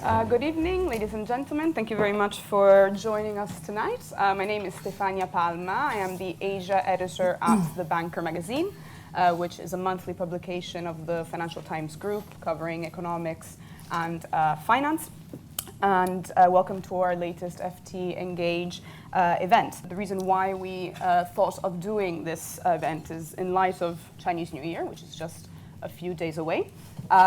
Good evening, ladies and gentlemen. Thank you very much for joining us tonight. My name is Stefania Palma. I am the Asia editor at The Banker magazine, which is a monthly publication of the Financial Times Group covering economics and finance. And welcome to our latest FT Engage event. The reason why we thought of doing this event is in light of Chinese New Year, which is just a few days away.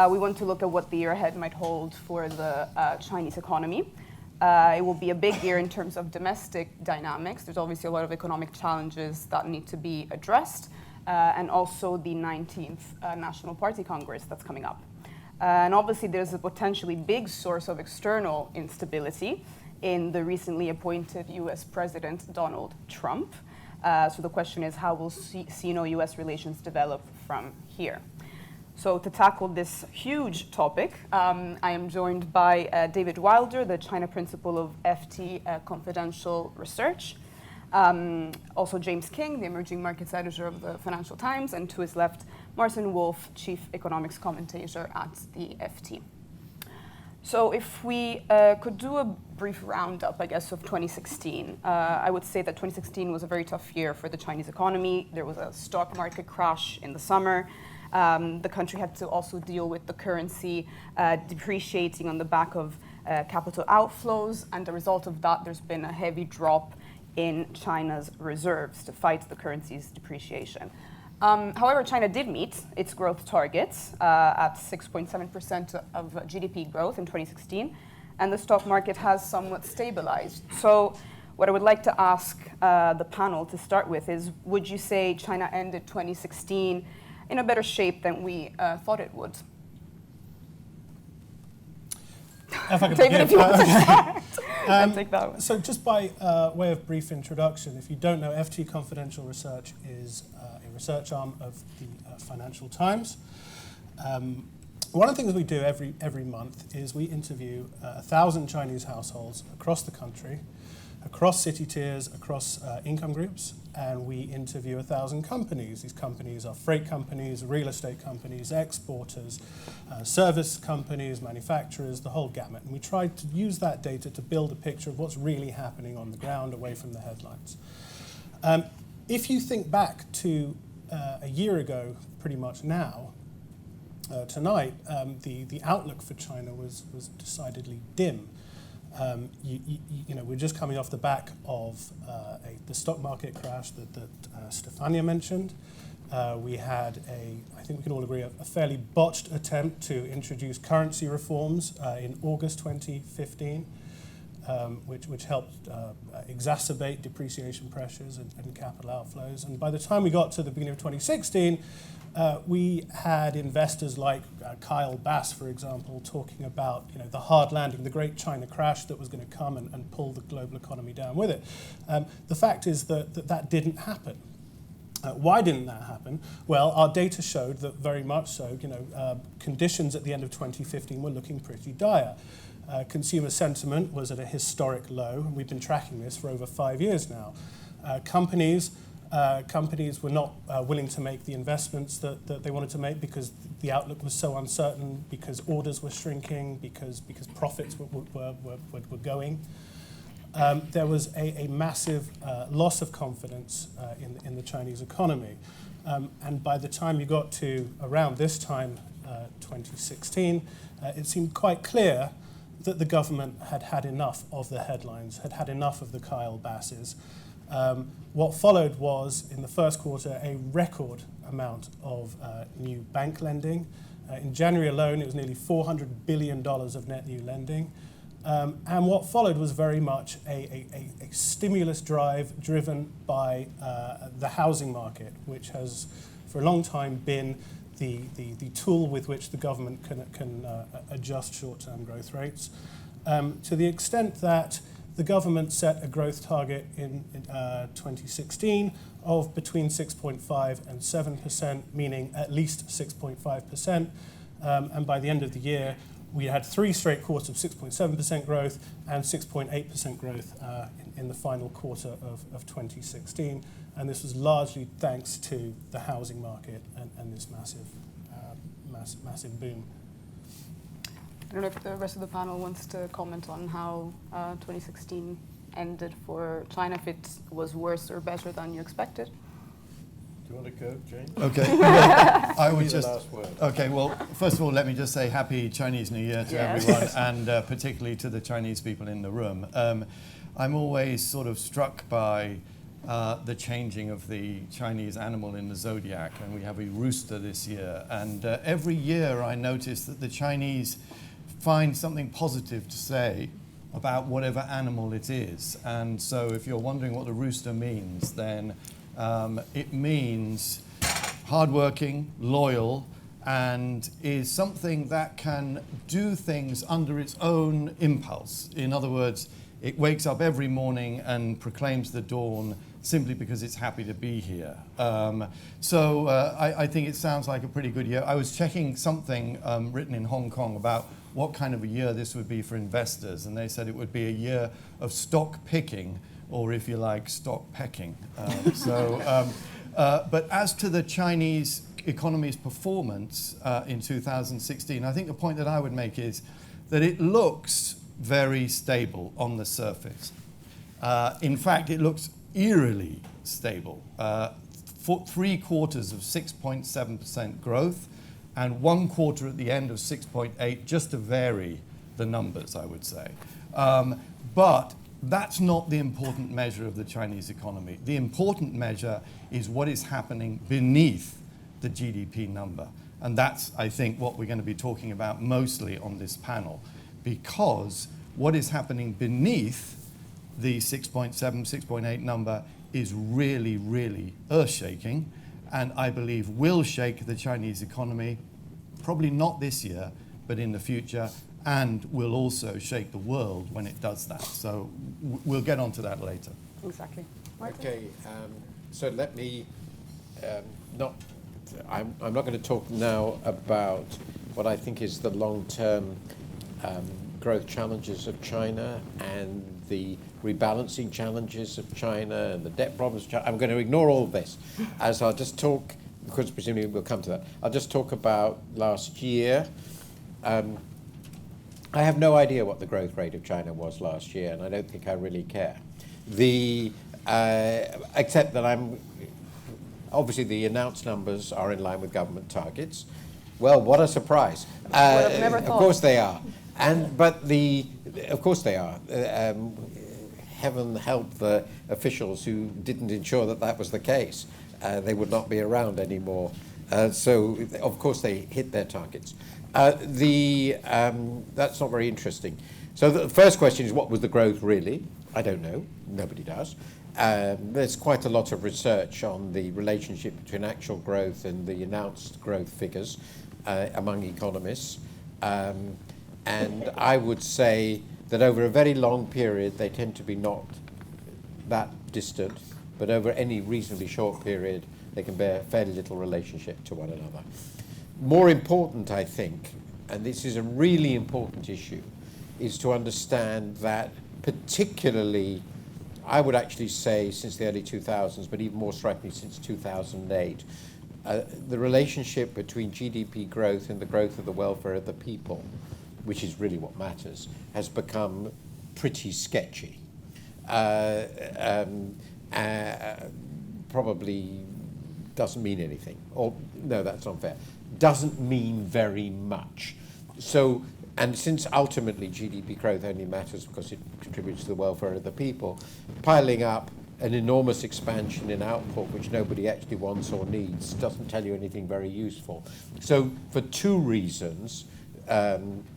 We want to look at what the year ahead might hold for the Chinese economy. It will be a big year in terms of domestic dynamics. There's obviously a lot of economic challenges that need to be addressed, and also the 19th National Party Congress that's coming up. And obviously there's a potentially big source of external instability in the recently appointed US President Donald Trump. So the question is, how will Sino-US relations develop from here? So to tackle this huge topic, I am joined by David Wilder, the China principal of FT Confidential Research. Also James King, the emerging markets editor of the Financial Times, and to his left, Martin Wolf, chief economics commentator at the FT. So if we could do a brief roundup, I guess, of 2016, I would say that 2016 was a very tough year for the Chinese economy. There was a stock market crash in the summer. The country had to also deal with the currency depreciating on the back of capital outflows, and the result of that, there's been a heavy drop in China's reserves to fight the currency's depreciation. However, China did meet its growth targets at 6.7% of GDP growth in 2016, and the stock market has somewhat stabilized. So what I would like to ask the panel to start with is, would you say China ended 2016 in a better shape than we thought it would? If I could David, if you want to start, I'll take that one. So just by way of brief introduction, if you don't know, FT Confidential Research is a research arm of the Financial Times. One of the things we do every month is we interview 1,000 Chinese households across the country, across city tiers, across income groups, and we interview 1,000 companies. These companies are freight companies, real estate companies, exporters, service companies, manufacturers, the whole gamut. And we try to use that data to build a picture of what's really happening on the ground away from the headlines. If you think back to a year ago, pretty much now, tonight, the outlook for China was decidedly dim. You know, we're just coming off the back of the stock market crash that Stefania mentioned. We had I think we can all agree, a fairly botched attempt to introduce currency reforms in August 2015, which helped exacerbate depreciation pressures and capital outflows. And by the time we got to the beginning of 2016, we had investors like Kyle Bass, for example, talking about the hard landing, the great China crash that was going to come and pull the global economy down with it. The fact is that didn't happen. Why didn't that happen? Well, our data showed that very much so. Conditions at the end of 2015 were looking pretty dire. Consumer sentiment was at a historic low, and we've been tracking this for over 5 years now. Companies were not willing to make the investments that they wanted to make because the outlook was so uncertain, because orders were shrinking, because profits were going. There was a massive loss of confidence in the Chinese economy. And by the time you got to around this time, 2016, it seemed quite clear that the government had had enough of the headlines, had had enough of the Kyle Basses. What followed was, in the first quarter, a record amount of new bank lending. In January alone, it was nearly $400 billion of net new lending. And what followed was very much a stimulus drive driven by the housing market, which has for a long time been the tool with which the government can adjust short-term growth rates. To the extent that the government set a growth target in 2016 of between 6.5 and 7%, meaning at least 6.5%. And by the end of the year, we had 3 straight quarters of 6.7% growth and 6.8% growth in the final quarter of 2016. And this was largely thanks to the housing market and this massive boom. I don't know if the rest of the panel wants to comment on how 2016 ended for China, if it was worse or better than you expected. Do you want to go, James? Okay. I would Be the just. last word. Okay. Well, first of all, let me just say Happy Chinese New Year to Yes. everyone, and particularly to the Chinese people in the room. I'm always sort of struck by the changing of the Chinese animal in the zodiac, and we have a rooster this year. And every year, I notice that the Chinese find something positive to say about whatever animal it is. And so, if you're wondering what the rooster means, then it means hardworking, loyal, and is something that can do things under its own impulse. In other words, it wakes up every morning and proclaims the dawn simply because it's happy to be here. So I think it sounds like a pretty good year. I was checking something written in Hong Kong about what kind of a year this would be for investors, and they said it would be a year of stock picking, or if you like, stock pecking. But as to the Chinese economy's performance in 2016, I think the point that I would make is that it looks very stable on the surface. In fact, it looks eerily stable. For 3 quarters of 6.7% growth, and 1 quarter at the end of 6.8, just to vary the numbers, I would say. But that's not the important measure of the Chinese economy. The important measure is what is happening beneath the GDP number. And that's, I think, what we're going to be talking about mostly on this panel. Because what is happening beneath the 6.7, 6.8 number is really, really earth-shaking, and I believe will shake the Chinese economy, probably not this year, but in the future, and will also shake the world when it does that. So we'll get onto that later. Exactly. Martin? Okay, so let me I'm not going to talk now about what I think is the long-term growth challenges of China and the rebalancing challenges of China and the debt problems of China. I'm going to ignore all of this, as I'll just talk, because presumably we'll come to that. I'll just talk about last year. I have no idea what the growth rate of China was last year, and I don't think I really care. Except that obviously the announced numbers are in line with government targets. Well, what a surprise. Would have never thought. Of course they are. Of course they are. Heaven help the officials who didn't ensure that that was the case. They would not be around anymore. So, of course, they hit their targets. That's not very interesting. So the first question is, what was the growth really? I don't know. Nobody does. There's quite a lot of research on the relationship between actual growth and the announced growth figures among economists. And I would say that over a very long period, they tend to be not that distant, but over any reasonably short period, they can bear fairly little relationship to one another. More important, I think, and this is a really important issue, is to understand that particularly, I would actually say since the early 2000s, but even more strikingly since 2008, the relationship between GDP growth and the growth of the welfare of the people, which is really what matters, has become pretty sketchy. Probably doesn't mean anything. Or, no, that's unfair. Doesn't mean very much. So, and since ultimately GDP growth only matters because it contributes to the welfare of the people, piling up an enormous expansion in output which nobody actually wants or needs doesn't tell you anything very useful. So for 2 reasons,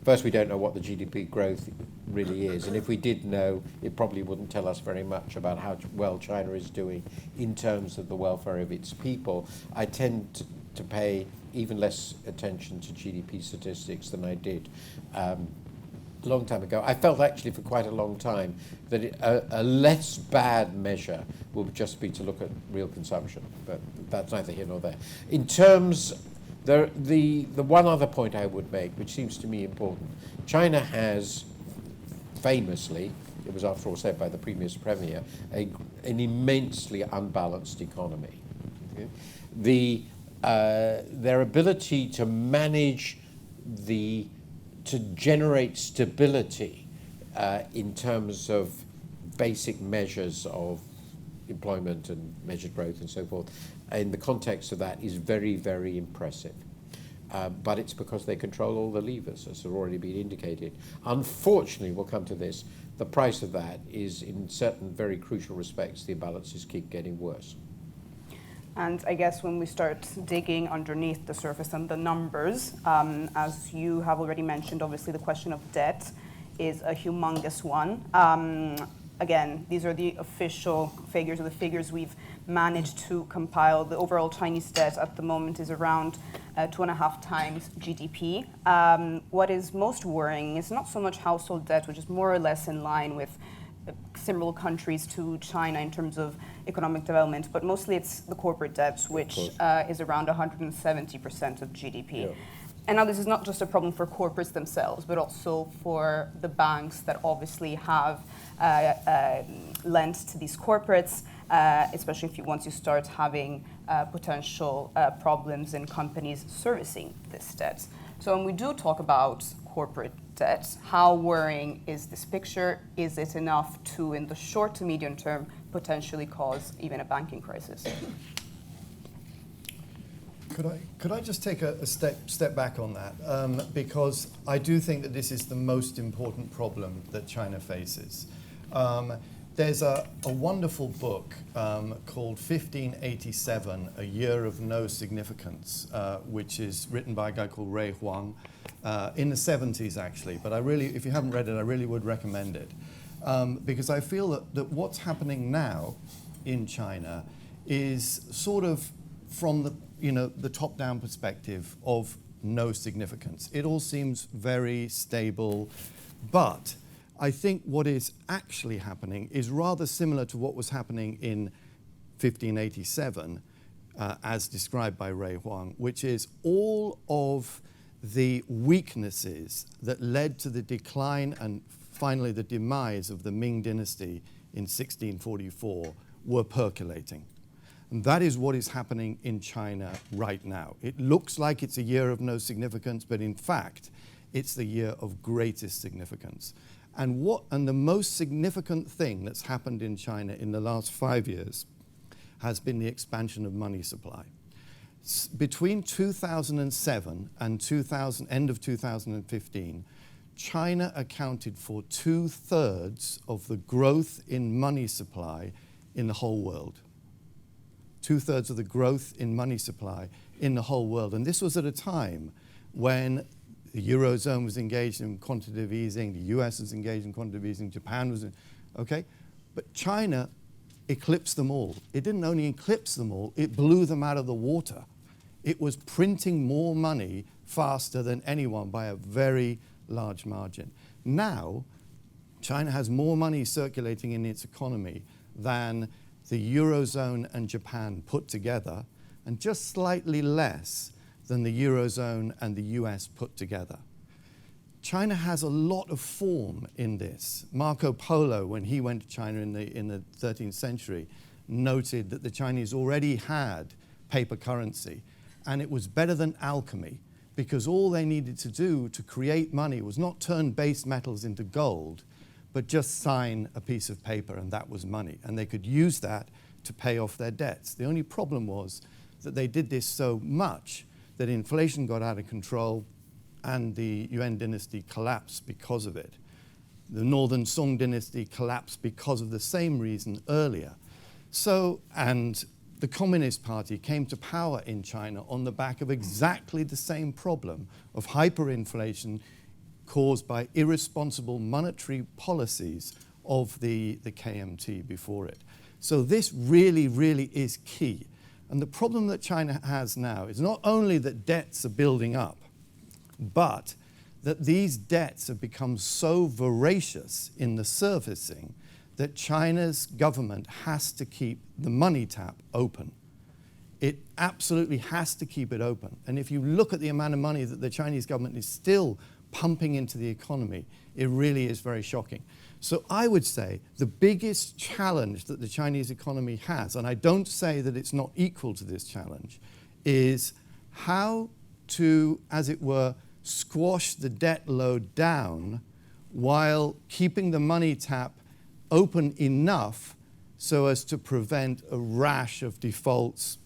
first, we don't know what the GDP growth really is, and if we did know, it probably wouldn't tell us very much about how well China is doing in terms of the welfare of its people. I tend to pay even less attention to GDP statistics than I did a long time ago. I felt actually for quite a long time that a less bad measure would just be to look at real consumption, but that's neither here nor there. In terms, the one other point I would make, which seems to me important, China has famously, it was after all said by the previous premier, an immensely unbalanced economy. Okay? Their ability to manage the to generate stability in terms of basic measures of employment and measured growth and so forth, in the context of that, is very, very impressive. But it's because they control all the levers, as has already been indicated. Unfortunately, we'll come to this, the price of that is, in certain very crucial respects, the imbalances keep getting worse. And I guess when we start digging underneath the surface and the numbers, as you have already mentioned, obviously the question of debt is a humongous one. Again, these are the official figures, or the figures we've managed to compile. The overall Chinese debt at the moment is around 2.5 times GDP. What is most worrying is not so much household debt, which is more or less in line with similar countries to China in terms of economic development, but mostly it's the corporate debt, which is around 170% of GDP. Yeah. And now this is not just a problem for corporates themselves, but also for the banks that obviously have lent to these corporates, especially if once you start having potential problems in companies servicing this debt. So when we do talk about corporate debt, how worrying is this picture? Is it enough to, in the short to medium term, potentially cause even a banking crisis? Could I just take a step back on that? Because I do think that this is the most important problem that China faces. There's a wonderful book called 1587, A Year of No Significance, which is written by a guy called Ray Huang in the 70s, actually. But I really, if you haven't read it, I really would recommend it. Because I feel that what's happening now in China is sort of from the top-down perspective of no significance. It all seems very stable, but I think what is actually happening is rather similar to what was happening in 1587, as described by Ray Huang, which is all of the weaknesses that led to the decline and finally the demise of the Ming dynasty in 1644 were percolating. And that is what is happening in China right now. It looks like it's a year of no significance, but in fact, it's the year of greatest significance. And the most significant thing that's happened in China in the last 5 years has been the expansion of money supply. Between 2007 and end of 2015, China accounted for 2/3 of the growth in money supply in the whole world. 2/3 of the growth in money supply in the whole world. And this was at a time when the Eurozone was engaged in quantitative easing, the US was engaged in quantitative easing, Japan was, okay? But China eclipsed them all. It didn't only eclipse them all, it blew them out of the water. It was printing more money faster than anyone by a very large margin. Now, China has more money circulating in its economy than the Eurozone and Japan put together, and just slightly less than the Eurozone and the US put together. China has a lot of form in this. Marco Polo, when he went to China in the 13th century, noted that the Chinese already had paper currency, and it was better than alchemy, because all they needed to do to create money was not turn base metals into gold, but just sign a piece of paper, and that was money. And they could use that to pay off their debts. The only problem was that they did this so much that inflation got out of control and the Yuan dynasty collapsed because of it. The Northern Song dynasty collapsed because of the same reason earlier. And the Communist Party came to power in China on the back of exactly the same problem of hyperinflation caused by irresponsible monetary policies of the KMT before it. So this really, really is key. And the problem that China has now is not only that debts are building up, but that these debts have become so voracious in the servicing that China's government has to keep the money tap open. It absolutely has to keep it open. And if you look at the amount of money that the Chinese government is still pumping into the economy, it really is very shocking. So I would say the biggest challenge that the Chinese economy has, and I don't say that it's not equal to this challenge, is how to, as it were, squash the debt load down while keeping the money tap open enough so as to prevent a rash of defaults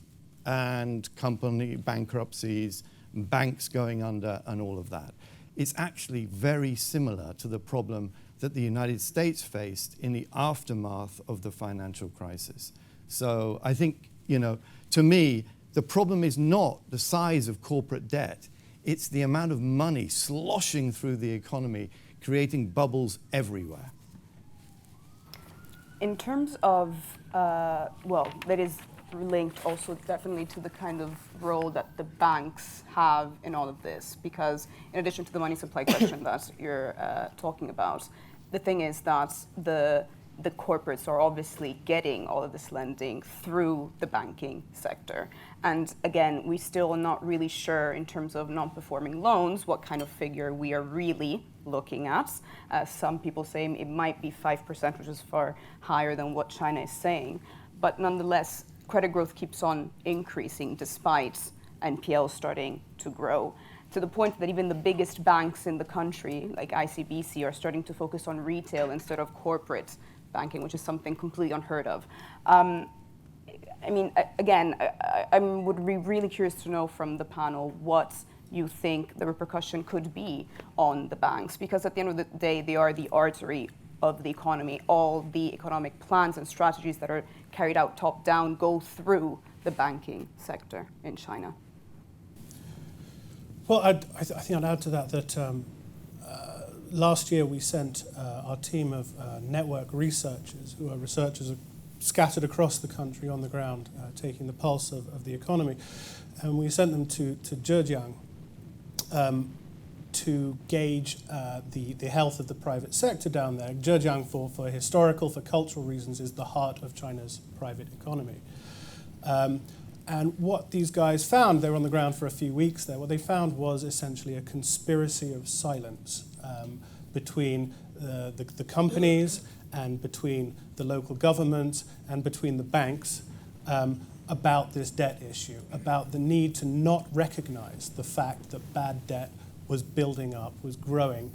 and company bankruptcies, banks going under, and all of that. It's actually very similar to the problem that the United States faced in the aftermath of the financial crisis. So I think, to me, the problem is not the size of corporate debt. It's the amount of money sloshing through the economy, creating bubbles everywhere. In terms of, that is linked also definitely to the kind of role that the banks have in all of this, because in addition to the money supply question that you're talking about, the thing is that the corporates are obviously getting all of this lending through the banking sector. And again, we still are not really sure in terms of non-performing loans what kind of figure we are really looking at. Some people say it might be 5%, which is far higher than what China is saying. But nonetheless, credit growth keeps on increasing despite NPL starting to grow, to the point that even the biggest banks in the country, like ICBC, are starting to focus on retail instead of corporate banking, which is something completely unheard of. I would be really curious to know from the panel what you think the repercussion could be on the banks, because at the end of the day, they are the artery of the economy. All the economic plans and strategies that are carried out top-down go through the banking sector in China. Well, I think I'd add to that last year we sent our team of network researchers, who are researchers scattered across the country on the ground, taking the pulse of the economy, and we sent them to Zhejiang to gauge the health of the private sector down there. Zhejiang, for historical, for cultural reasons, is the heart of China's private economy. And what these guys found, they were on the ground for a few weeks there, what they found was essentially a conspiracy of silence between the companies and between the local government and between the banks about this debt issue, about the need to not recognize the fact that bad debt was building up, was growing,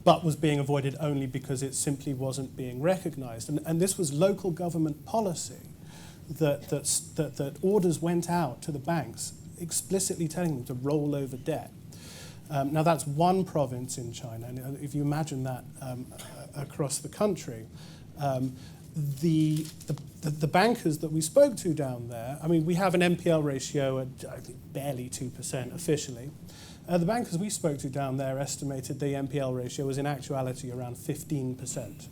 but was being avoided only because it simply wasn't being recognized. And this was local government policy that orders went out to the banks explicitly telling them to roll over debt. Now that's one province in China, and if you imagine that across the country, the bankers that we spoke to down there, we have an NPL ratio at I think barely 2% officially. The bankers we spoke to down there estimated the NPL ratio was in actuality around 15%.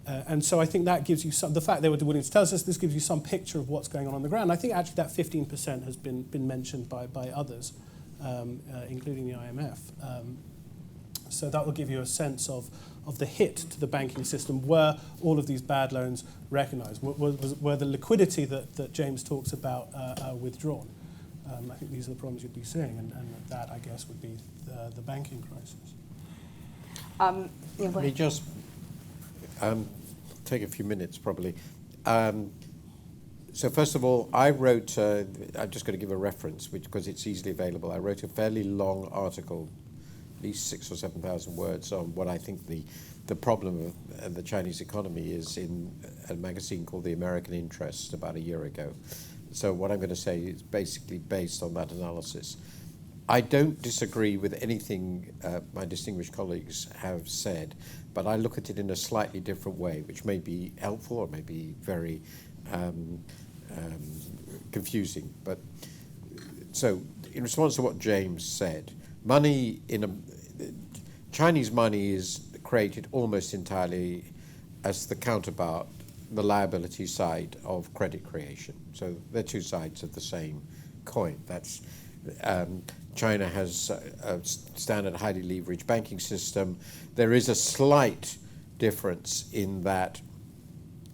And so I think that gives you the fact they were willing to tell us this gives you some picture of what's going on the ground. I think actually that 15% has been mentioned by others, including the IMF. So that will give you a sense of the hit to the banking system. Were all of these bad loans recognized? Were the liquidity that James talks about withdrawn? I think these are the problems you'd be seeing, and that, I guess, would be the banking crisis. Let me just take a few minutes, probably. So first of all, I wrote, I'm just going to give a reference, because it's easily available. I wrote a fairly long article, at least 6,000 or 7,000 words, on what I think the problem of the Chinese economy is, in a magazine called The American Interest about a year ago. So what I'm going to say is basically based on that analysis. I don't disagree with anything my distinguished colleagues have said, but I look at it in a slightly different way, which may be helpful or may be very confusing. But so, in response to what James said, Chinese money is created almost entirely as the counterpart, the liability side of credit creation. So they're two sides of the same coin. That's China has a standard highly leveraged banking system. There is a slight difference in that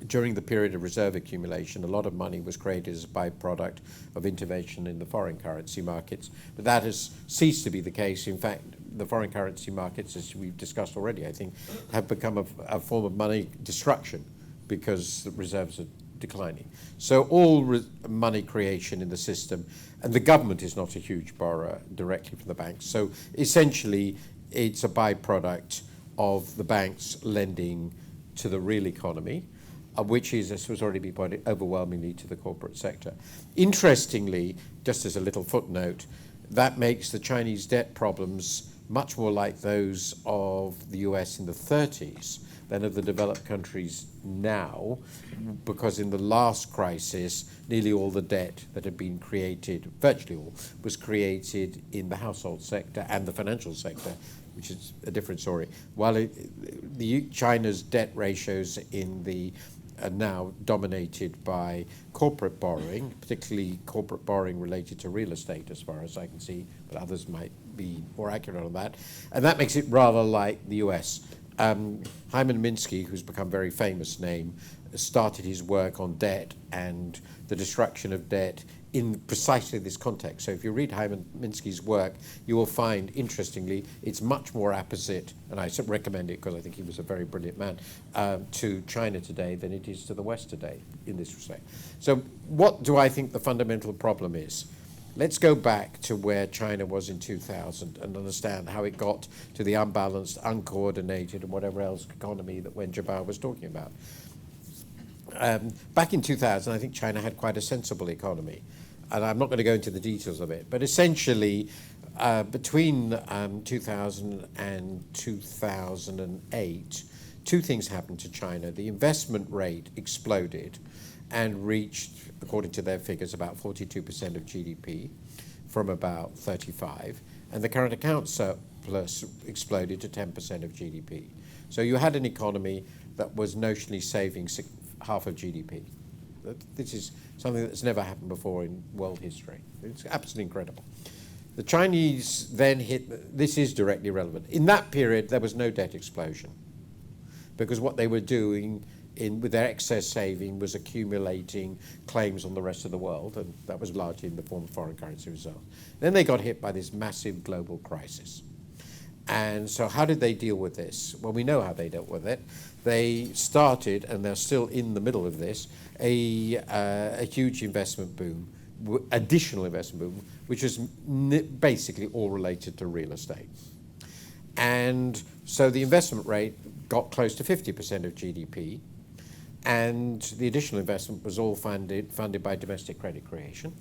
during the period of reserve accumulation, a lot of money was created as a byproduct of intervention in the foreign currency markets. But that has ceased to be the case. In fact, the foreign currency markets, as we've discussed already, I think, have become a form of money destruction, because the reserves are declining. So all money creation in the system, and the government is not a huge borrower directly from the banks. So essentially, it's a byproduct of the banks lending to the real economy, which is, as was already been pointed, overwhelmingly to the corporate sector. Interestingly, just as a little footnote, that makes the Chinese debt problems much more like those of the US in the 30s than of the developed countries now, because in the last crisis, nearly all the debt that had been created, virtually all, was created in the household sector and the financial sector, which is a different story. While China's debt ratios are now dominated by corporate borrowing, particularly corporate borrowing related to real estate, as far as I can see, but others might be more accurate on that. And that makes it rather like the US. Hyman Minsky, who's become a very famous name, started his work on debt and the destruction of debt in precisely this context. So if you read Hyman Minsky's work, you will find, interestingly, it's much more opposite, and I recommend it because I think he was a very brilliant man, to China today than it is to the West today in this respect. So what do I think the fundamental problem is? Let's go back to where China was in 2000 and understand how it got to the unbalanced, uncoordinated, and whatever else economy that Wen Jiabao was talking about. Back in 2000, I think China had quite a sensible economy. And I'm not going to go into the details of it, but essentially between 2000 and 2008, two things happened to China. The investment rate exploded and reached, according to their figures, about 42% of GDP from about 35, and the current account surplus exploded to 10% of GDP. So you had an economy that was notionally saving half of GDP. This is something that's never happened before in world history. It's absolutely incredible. The Chinese then hit, this is directly relevant. In that period, there was no debt explosion because what they were doing with their excess saving was accumulating claims on the rest of the world, and that was largely in the form of foreign currency reserves. Then they got hit by this massive global crisis. And so how did they deal with this? Well, we know how they dealt with it. They started, and they're still in the middle of this, a huge investment boom, additional investment boom, which was basically all related to real estate. And so the investment rate got close to 50% of GDP, and the additional investment was all funded by domestic credit creation.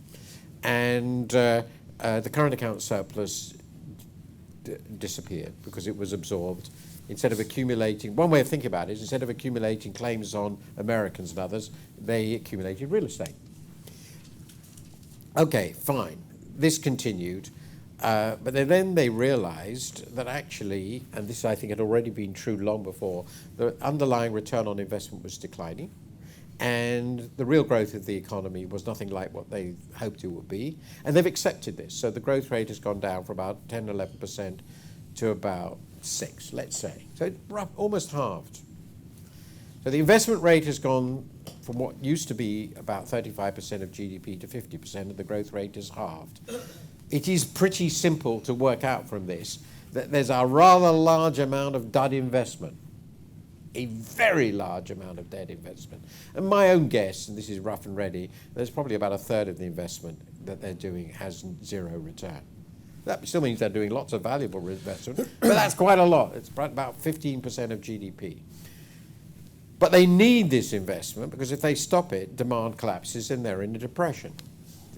And the current account surplus disappeared because it was absorbed. Instead of accumulating, one way of thinking about it is instead of accumulating claims on Americans and others, they accumulated real estate. Okay, fine. This continued. But then they realized that actually, and this I think had already been true long before, the underlying return on investment was declining, and the real growth of the economy was nothing like what they hoped it would be, and they've accepted this. So the growth rate has gone down from about 10, 11% to about 6, let's say. So it's almost halved. So the investment rate has gone from what used to be about 35% of GDP to 50%, and the growth rate is halved. It is pretty simple to work out from this that there's a rather large amount of dud investment, a very large amount of dead investment. And my own guess, and this is rough and ready, there's probably about a third of the investment that they're doing has zero return. That still means they're doing lots of valuable investment, but that's quite a lot. It's about 15% of GDP. But they need this investment because if they stop it, demand collapses and they're in a depression.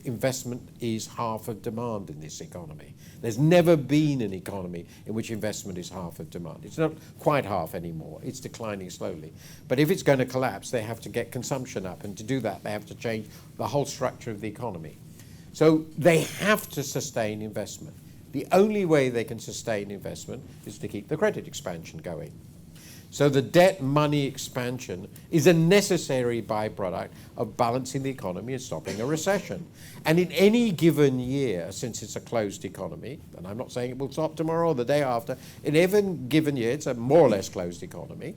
Investment is half of demand in this economy. There's never been an economy in which investment is half of demand. It's not quite half anymore. It's declining slowly. But if it's going to collapse, they have to get consumption up. And to do that, they have to change the whole structure of the economy. So they have to sustain investment. The only way they can sustain investment is to keep the credit expansion going. So the debt money expansion is a necessary byproduct of balancing the economy and stopping a recession. And in any given year, since it's a closed economy, and I'm not saying it will stop tomorrow or the day after, in every given year, it's a more or less closed economy.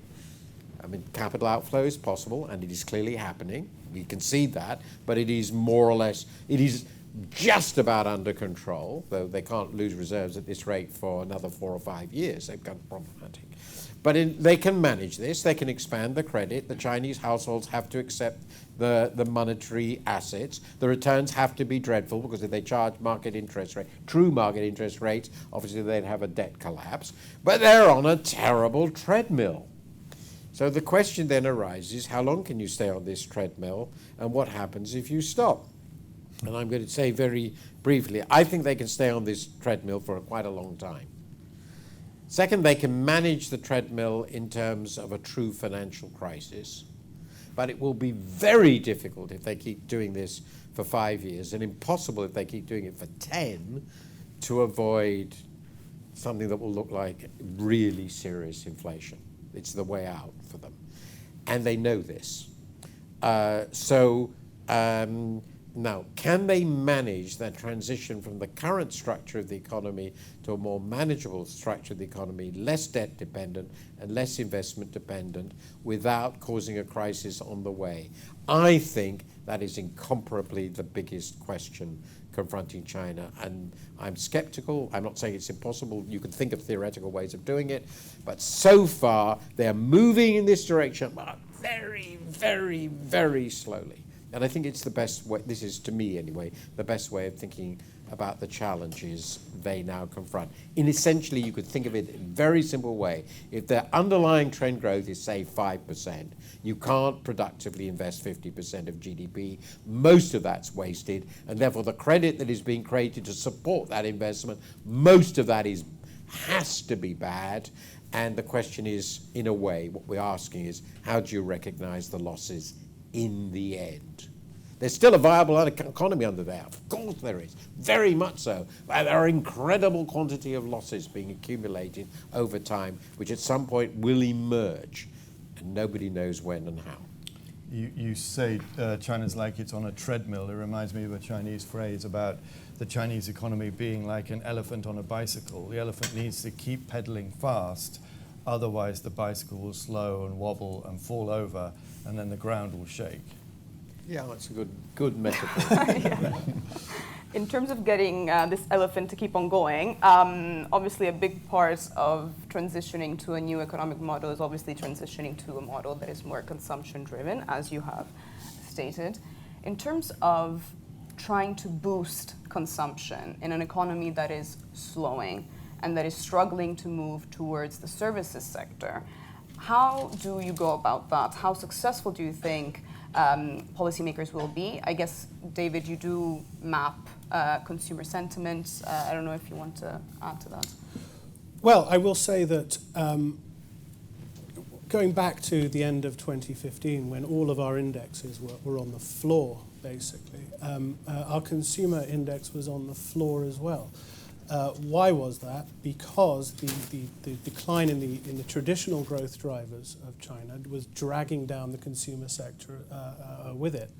I mean, capital outflow is possible, and it is clearly happening. We concede that, but it is more or less, it is just about under control, though they can't lose reserves at this rate for another 4 or 5 years. They've got problematic. But they can manage this. They can expand the credit. The Chinese households have to accept the monetary assets. The returns have to be dreadful, because if they charge market interest rate, true market interest rates, obviously they'd have a debt collapse. But they're on a terrible treadmill. So the question then arises, how long can you stay on this treadmill, and what happens if you stop? And I'm going to say very briefly, I think they can stay on this treadmill for quite a long time. Second, they can manage the treadmill in terms of a true financial crisis, but it will be very difficult if they keep doing this for 5 years, and impossible if they keep doing it for 10, to avoid something that will look like really serious inflation. It's the way out for them. And they know this. Now, can they manage that transition from the current structure of the economy to a more manageable structure of the economy, less debt dependent and less investment dependent, without causing a crisis on the way? I think that is incomparably the biggest question confronting China, and I'm skeptical. I'm not saying it's impossible. You can think of theoretical ways of doing it, but so far they're moving in this direction, but very, very, very slowly. And I think it's the best way, this is to me anyway, the best way of thinking about the challenges they now confront. In essentially, you could think of it in a very simple way. If their underlying trend growth is, say, 5%, you can't productively invest 50% of GDP. Most of that's wasted, and therefore the credit that is being created to support that investment, most of that has to be bad. And the question is, in a way, what we're asking is, how do you recognize the losses in the end? There's still a viable economy under there. Of course there is. Very much so. But there are incredible quantity of losses being accumulated over time, which at some point will emerge, and nobody knows when and how. You say China's like it's on a treadmill. It reminds me of a Chinese phrase about the Chinese economy being like an elephant on a bicycle. The elephant needs to keep pedaling fast, otherwise the bicycle will slow and wobble and fall over, and then the ground will shake. Yeah, that's a good metaphor. In terms of getting this elephant to keep on going, obviously a big part of transitioning to a new economic model is obviously transitioning to a model that is more consumption-driven, as you have stated. In terms of trying to boost consumption in an economy that is slowing and that is struggling to move towards the services sector, how do you go about that? How successful do you think policymakers will be? I guess, David, you do map consumer sentiment. I don't know if you want to add to that. Well, I will say that going back to the end of 2015, when all of our indexes were on the floor, basically, our consumer index was on the floor as well. Why was that? Because the decline in the traditional growth drivers of China was dragging down the consumer sector with it.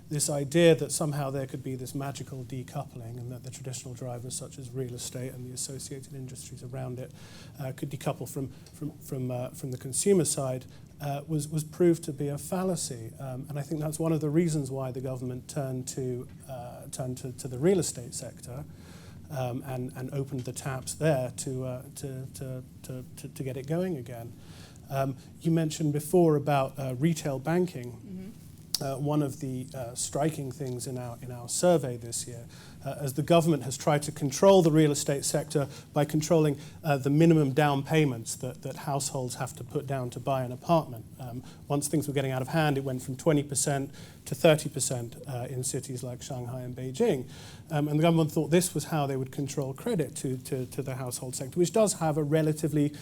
This idea that somehow there could be this magical decoupling, and that the traditional drivers such as real estate and the associated industries around it could decouple from the consumer side was proved to be a fallacy. And I think that's one of the reasons why the government turned to the real estate sector. And opened the taps there to get it going again. You mentioned before about retail banking. Mm-hmm. One of the striking things in our survey this year, as the government has tried to control the real estate sector by controlling the minimum down payments that households have to put down to buy an apartment. Once things were getting out of hand, it went from 20% to 30% in cities like Shanghai and Beijing. And the government thought this was how they would control credit to the household sector, which does have a relatively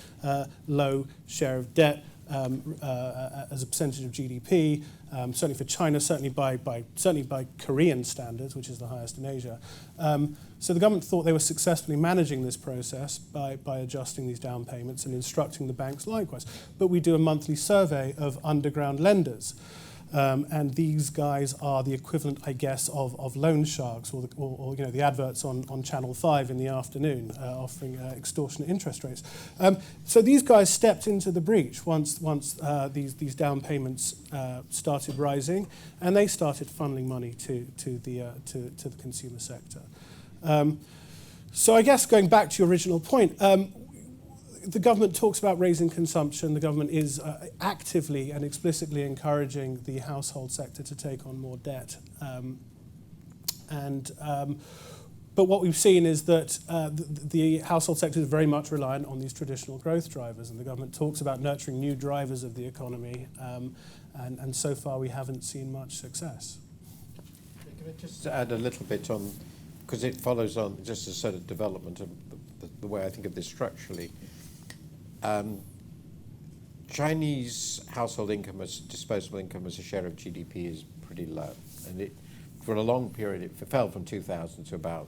low share of debt as a percentage of GDP, certainly for China, certainly by Korean standards, which is the highest in Asia. So the government thought they were successfully managing this process by adjusting these down payments and instructing the banks likewise. But we do a monthly survey of underground lenders. And these guys are the equivalent, I guess, of loan sharks or the adverts on Channel 5 in the afternoon offering extortionate interest rates. So these guys stepped into the breach once these down payments started rising, and they started funneling money to the consumer sector. So I guess going back to your original point, the government talks about raising consumption. The government is actively and explicitly encouraging the household sector to take on more debt. But what we've seen is that the household sector is very much reliant on these traditional growth drivers, and the government talks about nurturing new drivers of the economy, and so far we haven't seen much success. Can I just add a little bit on, because it follows on just a sort of development of the way I think of this structurally. Chinese household income as disposable income as a share of GDP is pretty low, and for a long period it fell from 2000 to about,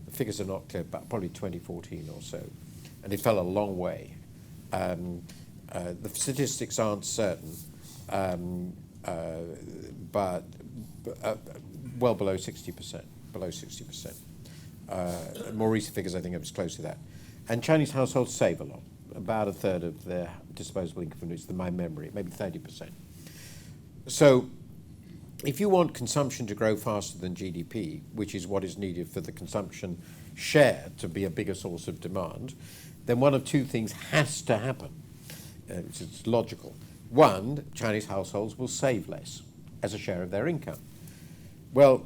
the figures are not clear, but probably 2014 or so, and it fell a long way. The statistics aren't certain, but well below 60%, below 60%. More recent figures I think it was close to that. And Chinese households save a lot, about a third of their disposable income, is my memory, maybe 30%. So if you want consumption to grow faster than GDP, which is what is needed for the consumption share to be a bigger source of demand, then one of two things has to happen. It's logical. One, Chinese households will save less as a share of their income. Well,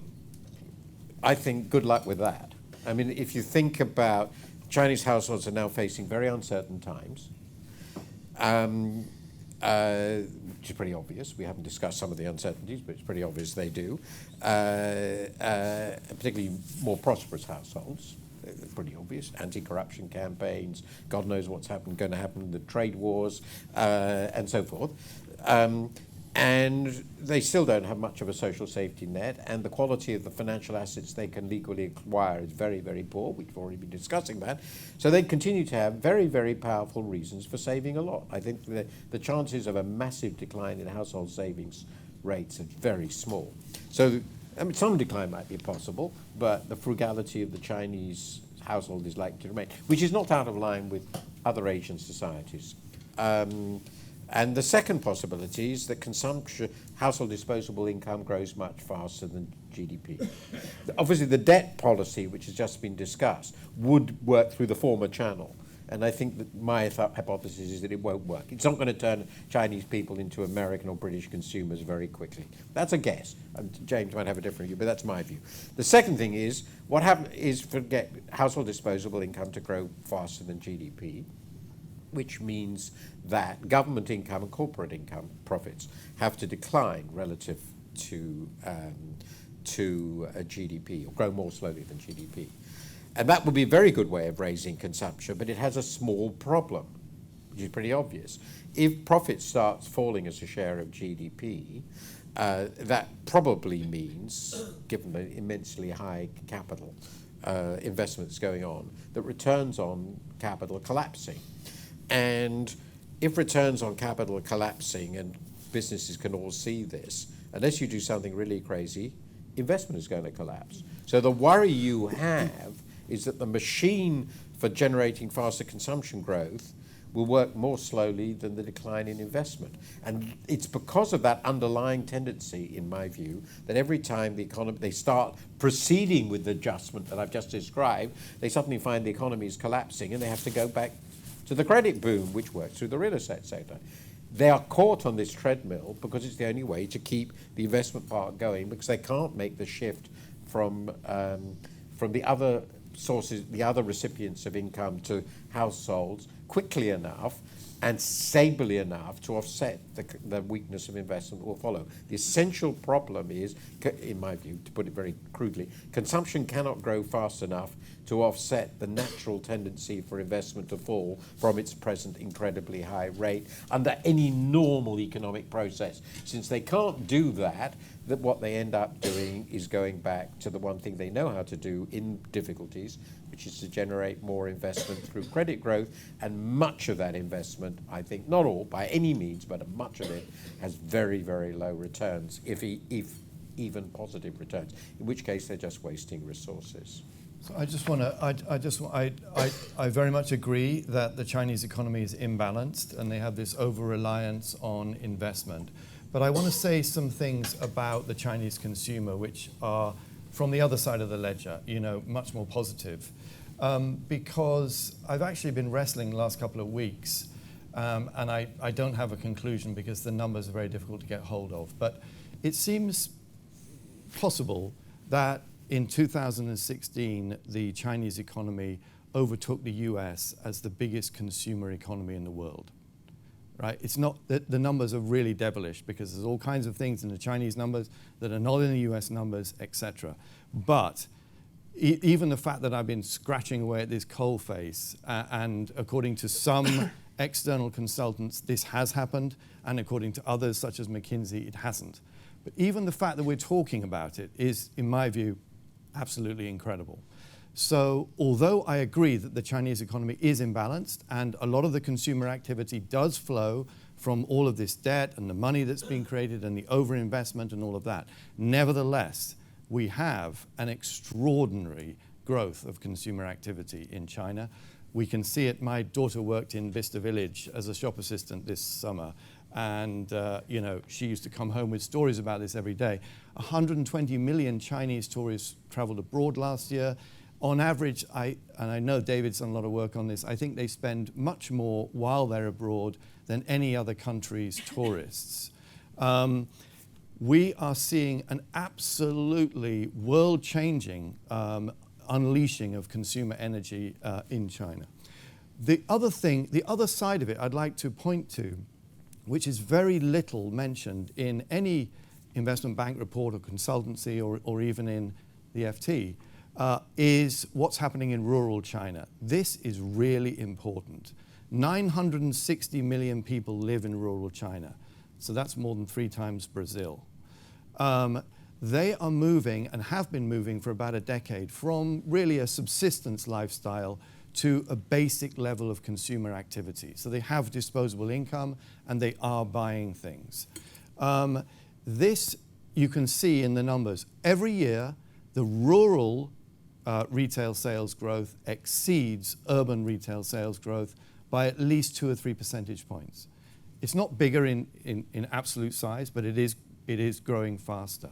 I think good luck with that. I mean, if you think about Chinese households are now facing very uncertain times, which is pretty obvious. We haven't discussed some of the uncertainties, but it's pretty obvious they do. Particularly more prosperous households, pretty obvious. Anti-corruption campaigns, God knows what's going to happen, the trade wars, and so forth. And they still don't have much of a social safety net, and the quality of the financial assets they can legally acquire is very, very poor. We've already been discussing that. So they continue to have very, very powerful reasons for saving a lot. I think the chances of a massive decline in household savings rates are very small. So, I mean, some decline might be possible, but the frugality of the Chinese household is likely to remain, which is not out of line with other Asian societies. And the second possibility is that consumption, household disposable income grows much faster than GDP. Obviously, the debt policy, which has just been discussed, would work through the former channel. And I think that my hypothesis is that it won't work. It's not going to turn Chinese people into American or British consumers very quickly. That's a guess. James might have a different view, but that's my view. The second thing is, what happens is forget household disposable income to grow faster than GDP, which means that government income and corporate income profits have to decline relative to GDP, or grow more slowly than GDP. And that would be a very good way of raising consumption, but it has a small problem, which is pretty obvious. If profit starts falling as a share of GDP, that probably means, given the immensely high capital investments going on, that returns on capital are collapsing. And if returns on capital are collapsing, and businesses can all see this, unless you do something really crazy, investment is going to collapse. So the worry you have is that the machine for generating faster consumption growth will work more slowly than the decline in investment. And it's because of that underlying tendency, in my view, that every time the economy, they start proceeding with the adjustment that I've just described, they suddenly find the economy is collapsing and they have to go back to the credit boom, which works through the real estate sector. They are caught on this treadmill because it's the only way to keep the investment part going, because they can't make the shift from the other sources, the other recipients of income to households quickly enough and stably enough to offset the weakness of investment that will follow. The essential problem is, in my view, to put it very crudely, consumption cannot grow fast enough to offset the natural tendency for investment to fall from its present incredibly high rate under any normal economic process. Since they can't do that, what they end up doing is going back to the one thing they know how to do in difficulties, which is to generate more investment through credit growth, and much of that investment, I think, not all by any means, but much of it has very, very low returns, if even positive returns, in which case they're just wasting resources. So I just want to, I very much agree that the Chinese economy is imbalanced and they have this over-reliance on investment. But I want to say some things about the Chinese consumer which are from the other side of the ledger, much more positive. Because I've actually been wrestling the last couple of weeks, and I don't have a conclusion because the numbers are very difficult to get hold of. But it seems possible that in 2016, the Chinese economy overtook the US as the biggest consumer economy in the world. Right? It's not that the numbers are really devilish because there's all kinds of things in the Chinese numbers that are not in the US numbers, etc. But even the fact that I've been scratching away at this coal face, and according to some external consultants, this has happened, and according to others, such as McKinsey, it hasn't. But even the fact that we're talking about it is, in my view, absolutely incredible. So although I agree that the Chinese economy is imbalanced and a lot of the consumer activity does flow from all of this debt and the money that's being created and the overinvestment and all of that, nevertheless, we have an extraordinary growth of consumer activity in China. We can see it. My daughter worked in Vista Village as a shop assistant this summer, and she used to come home with stories about this every day. 120 million Chinese tourists traveled abroad last year. On average, and I know David's done a lot of work on this, I think they spend much more while they're abroad than any other country's tourists. We are seeing an absolutely world-changing unleashing of consumer energy in China. The other side of it I'd like to point to, which is very little mentioned in any investment bank report or consultancy or even in the FT, is what's happening in rural China. This is really important. 960 million people live in rural China, so that's more than 3 times Brazil. They are moving and have been moving for about a decade from really a subsistence lifestyle to a basic level of consumer activity. So they have disposable income and they are buying things. This you can see in the numbers. Every year, the rural retail sales growth exceeds urban retail sales growth by at least 2 or 3 percentage points. It's not bigger in absolute size, but it is growing faster.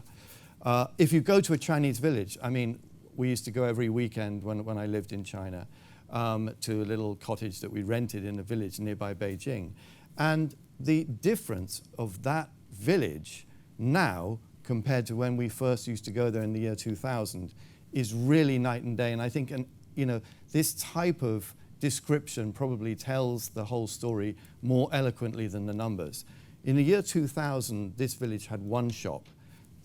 If you go to a Chinese village, I mean, we used to go every weekend when I lived in China to a little cottage that we rented in a village nearby Beijing. And the difference of that village now compared to when we first used to go there in the year 2000 is really night and day. And I think this type of description probably tells the whole story more eloquently than the numbers. In the year 2000, this village had 1 shop.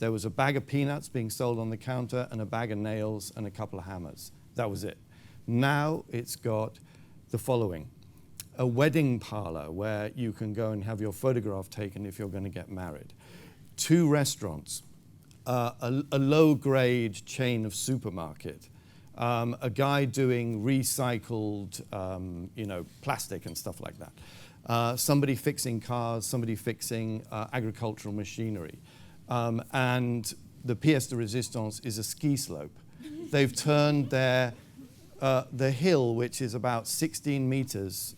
There was a bag of peanuts being sold on the counter and a bag of nails and a couple of hammers. That was it. Now it's got the following: a wedding parlor where you can go and have your photograph taken if you're going to get married, 2 restaurants, a low-grade chain of supermarket, a guy doing recycled plastic and stuff like that, somebody fixing cars, somebody fixing agricultural machinery. And the pièce de résistance is a ski slope. They've turned the hill, which is about 16 meters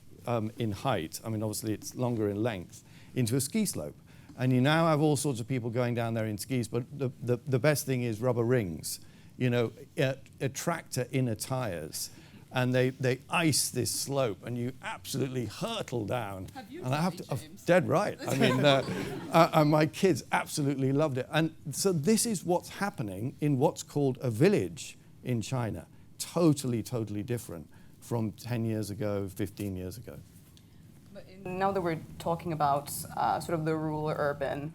in height, I mean obviously it's longer in length, into a ski slope. And you now have all sorts of people going down there in skis, but the best thing is rubber rings, a tractor inner tires. And they ice this slope, and you absolutely hurtle down. Have you and I have to, James? dead right. I mean, my kids absolutely loved it. And so this is what's happening in what's called a village in China. Totally, totally different from 10 years ago, 15 years ago. Now that we're talking about sort of the rural-urban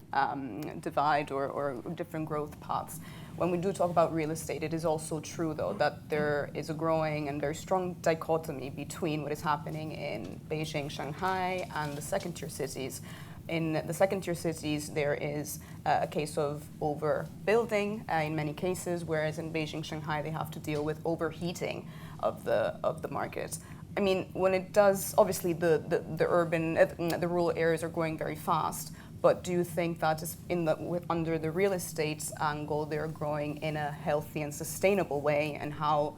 divide or different growth paths, when we do talk about real estate, it is also true, though, that there is a growing and very strong dichotomy between what is happening in Beijing, Shanghai, and the second-tier cities. In the second-tier cities, there is a case of overbuilding in many cases, whereas in Beijing, Shanghai, they have to deal with overheating of the market. I mean, when it does, obviously the urban, the rural areas are growing very fast. But do you think that is under the real estate angle, they're growing in a healthy and sustainable way? And how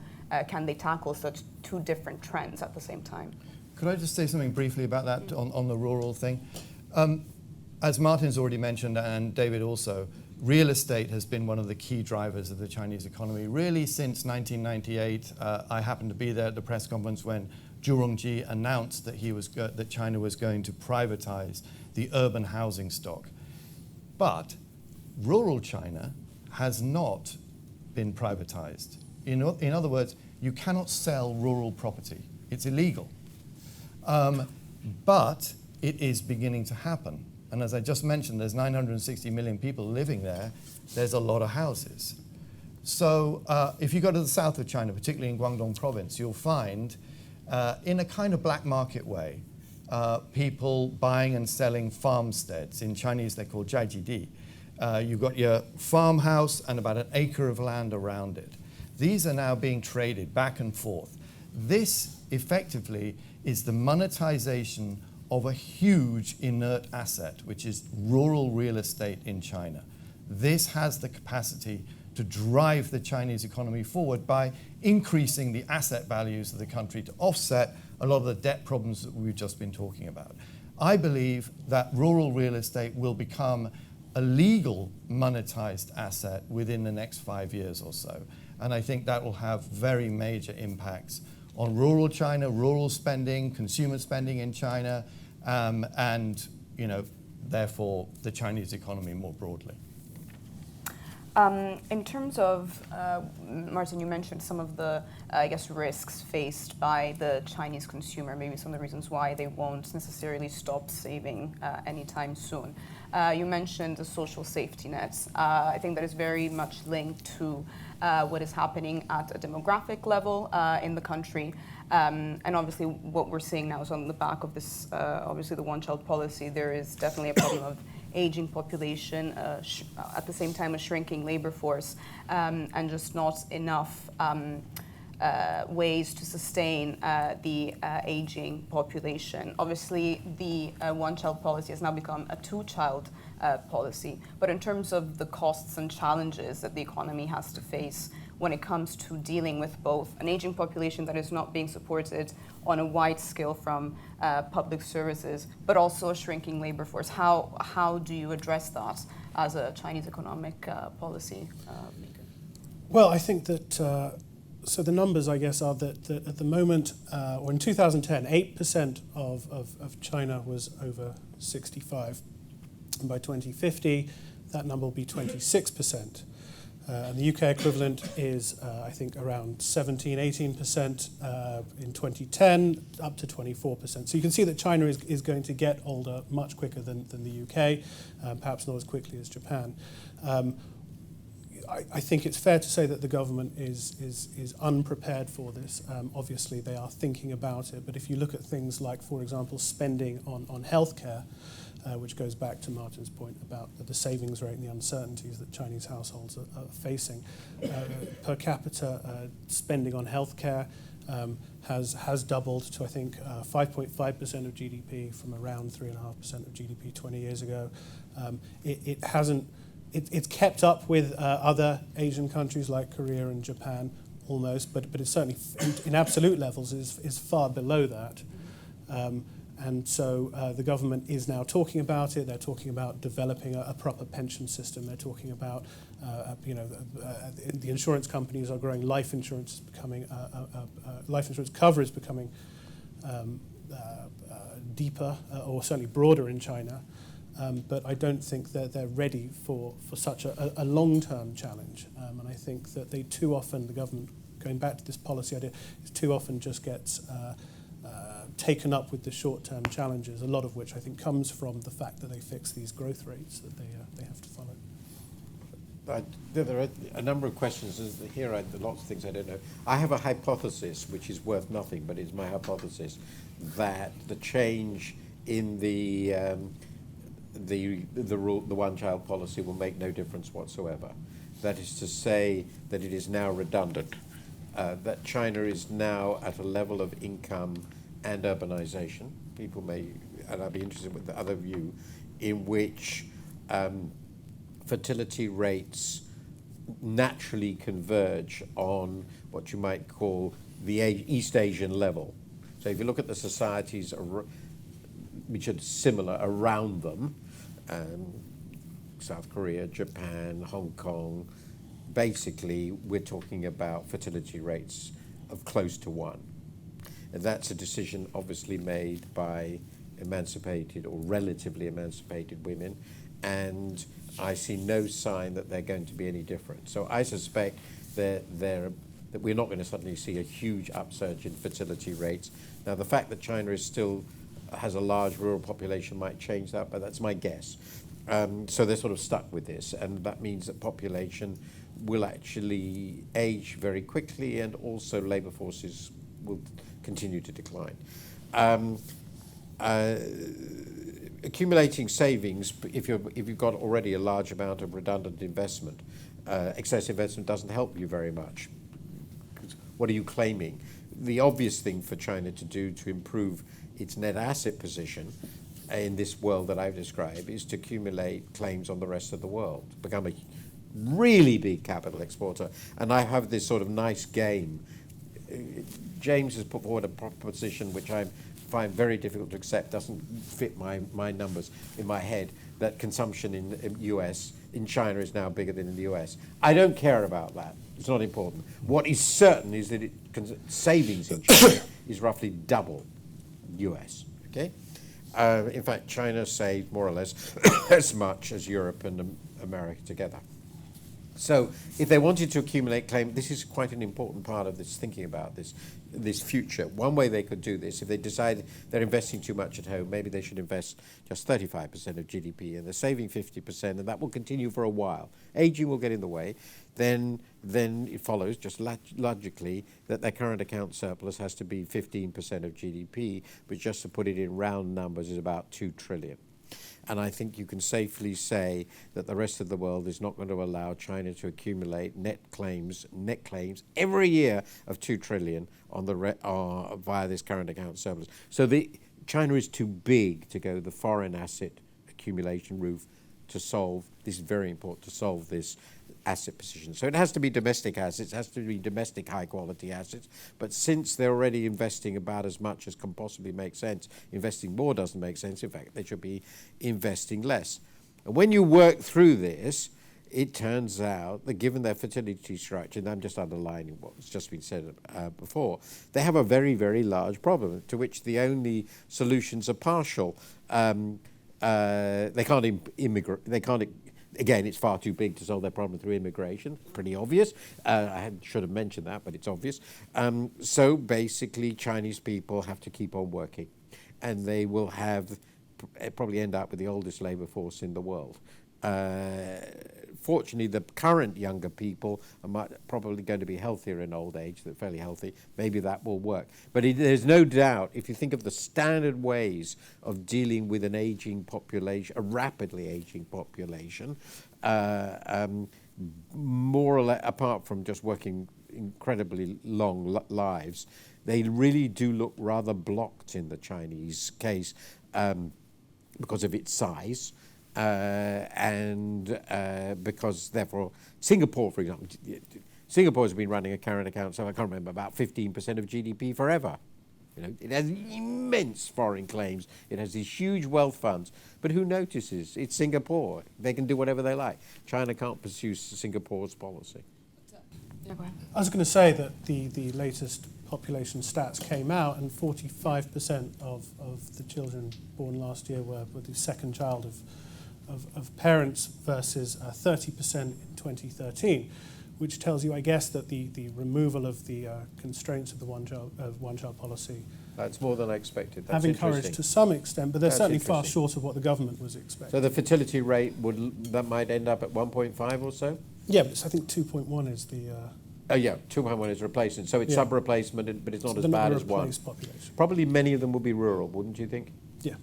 can they tackle such two different trends at the same time? Could I just say something briefly about that on the rural thing? As Martin's already mentioned, and David also, real estate has been one of the key drivers of the Chinese economy. Really, since 1998, I happened to be there at the press conference when Zhu Rongji announced that that China was going to privatize the urban housing stock. But rural China has not been privatized. In other words, you cannot sell rural property. It's illegal. But it is beginning to happen. And as I just mentioned, there's 960 million people living there. There's a lot of houses. So if you go to the south of China, particularly in Guangdong province, you'll find, in a kind of black market way, people buying and selling farmsteads. In Chinese, they're called jiaijidi. You've got your farmhouse and about an acre of land around it. These are now being traded back and forth. This, effectively, is the monetization of a huge inert asset, which is rural real estate in China. This has the capacity to drive the Chinese economy forward by increasing the asset values of the country to offset a lot of the debt problems that we've just been talking about. I believe that rural real estate will become a legal monetized asset within the next 5 years or so. And I think that will have very major impacts on rural China, rural spending, consumer spending in China, and, therefore, the Chinese economy more broadly. In terms of, Martin, you mentioned some of the, risks faced by the Chinese consumer, maybe some of the reasons why they won't necessarily stop saving anytime soon. You mentioned the social safety nets. I think that is very much linked to what is happening at a demographic level in the country. And obviously what we're seeing now is on the back of this, obviously the one-child policy, there is definitely a problem of aging population, at the same time a shrinking labor force, and just not enough ways to sustain the aging population. Obviously, the one-child policy has now become a two-child policy. But in terms of the costs and challenges that the economy has to face when it comes to dealing with both an aging population that is not being supported on a wide scale from public services, but also a shrinking labor force, how do you address that as a Chinese economic policy maker? Well, I think that so the numbers, I guess, are that at the moment, or in 2010, 8% of China was over 65. And by 2050, that number will be 26%. And the UK equivalent is, I think, around 17, 18% in 2010, up to 24%. So you can see that China is going to get older much quicker than the UK, perhaps not as quickly as Japan. I think it's fair to say that the government is unprepared for this. Obviously, they are thinking about it, but if you look at things like, for example, spending on healthcare, which goes back to Martin's point about the savings rate and the uncertainties that Chinese households are facing, per capita spending on healthcare has doubled to, I think, 5.5% of GDP from around 3.5% of GDP 20 years ago. It's kept up with other Asian countries like Korea and Japan almost, but it's certainly in absolute levels is far below that. And so the government is now talking about it. They're talking about developing a proper pension system. They're talking about, the insurance companies are growing. Life insurance is becoming, life insurance cover is becoming deeper, or certainly broader in China. But I don't think that they're ready for such a long-term challenge. And I think that they too often, the government, going back to this policy idea, too often just gets taken up with the short-term challenges, a lot of which I think comes from the fact that they fix these growth rates that they have to follow. There are a number of questions. Here are lots of things I don't know. I have a hypothesis, which is worth nothing, but it's my hypothesis, that the change in the one-child policy will make no difference whatsoever. That is to say that it is now redundant. that China is now at a level of income and urbanization. People may, and I'd be interested with the other view, in which fertility rates naturally converge on what you might call the East Asian level. So if you look at the societies which are similar around them, South Korea, Japan, Hong Kong, basically we're talking about fertility rates of close to 1. And that's a decision obviously made by emancipated or relatively emancipated women, and I see no sign that they're going to be any different. So I suspect that we're not going to suddenly see a huge upsurge in fertility rates. Now, the fact that China still has a large rural population might change that, but that's my guess. So they're sort of stuck with this, and that means that population will actually age very quickly, and also labour forces will continue to decline. Accumulating savings, if you've got already a large amount of redundant investment, excess investment doesn't help you very much. What are you claiming? The obvious thing for China to do to improve its net asset position in this world that I've described is to accumulate claims on the rest of the world, become a really big capital exporter. And I have this sort of nice game. James has put forward a proposition which I find very difficult to accept, doesn't fit my numbers in my head, that consumption in China is now bigger than in the US. I don't care about that. It's not important. What is certain is that savings in China is roughly double US. Okay? In fact, China saved more or less as much as Europe and America together. So if they wanted to accumulate claim, this is quite an important part of this thinking about this future. One way they could do this, if they decide they're investing too much at home, maybe they should invest just 35% of GDP, and they're saving 50%, and that will continue for a while. Aging will get in the way. Then it follows, just logically, that their current account surplus has to be 15% of GDP, which, just to put it in round numbers, is about 2 trillion. And I think you can safely say that the rest of the world is not going to allow China to accumulate net claims every year of 2 trillion on via this current account surplus. So China is too big to go the foreign asset accumulation route to solve this. Is very important to solve this asset position. So it has to be domestic assets, it has to be domestic high quality assets, but since they're already investing about as much as can possibly make sense, investing more doesn't make sense. In fact, they should be investing less. And when you work through this, it turns out that given their fertility structure, and I'm just underlining what's just been said before, they have a very, very large problem to which the only solutions are partial. They can't immigrate, they can't. Again, it's far too big to solve their problem through immigration. Pretty obvious. I should have mentioned that, but it's obvious. So basically, Chinese people have to keep on working, and they will probably end up with the oldest labor force in the world. Fortunately, the current younger people are probably going to be healthier in old age. They're fairly healthy. Maybe that will work. But there's no doubt, if you think of the standard ways of dealing with an aging population, a rapidly aging population, more or less, apart from just working incredibly long lives, they really do look rather blocked in the Chinese case because of its size. Because therefore Singapore, for example, Singapore has been running a current account, so I can't remember, about 15% of GDP forever. It has immense foreign claims. It has these huge wealth funds. But who notices? It's Singapore. They can do whatever they like. China can't pursue Singapore's policy. Yeah, go ahead. I was going to say that the latest population stats came out, and 45% of the children born last year were the second child of parents versus 30% in 2013, which tells you, I guess, that the removal of the constraints of the one-child policy That's more than I expected. That's have encouraged to some extent, but they're certainly far short of what the government was expecting. So the fertility rate that might end up at 1.5 or so? Yeah, but I think 2.1 is the... Oh yeah, 2.1 is replacement. So it's sub-replacement, but it's not as bad as one. Population. Probably many of them will be rural, wouldn't you think? Yeah.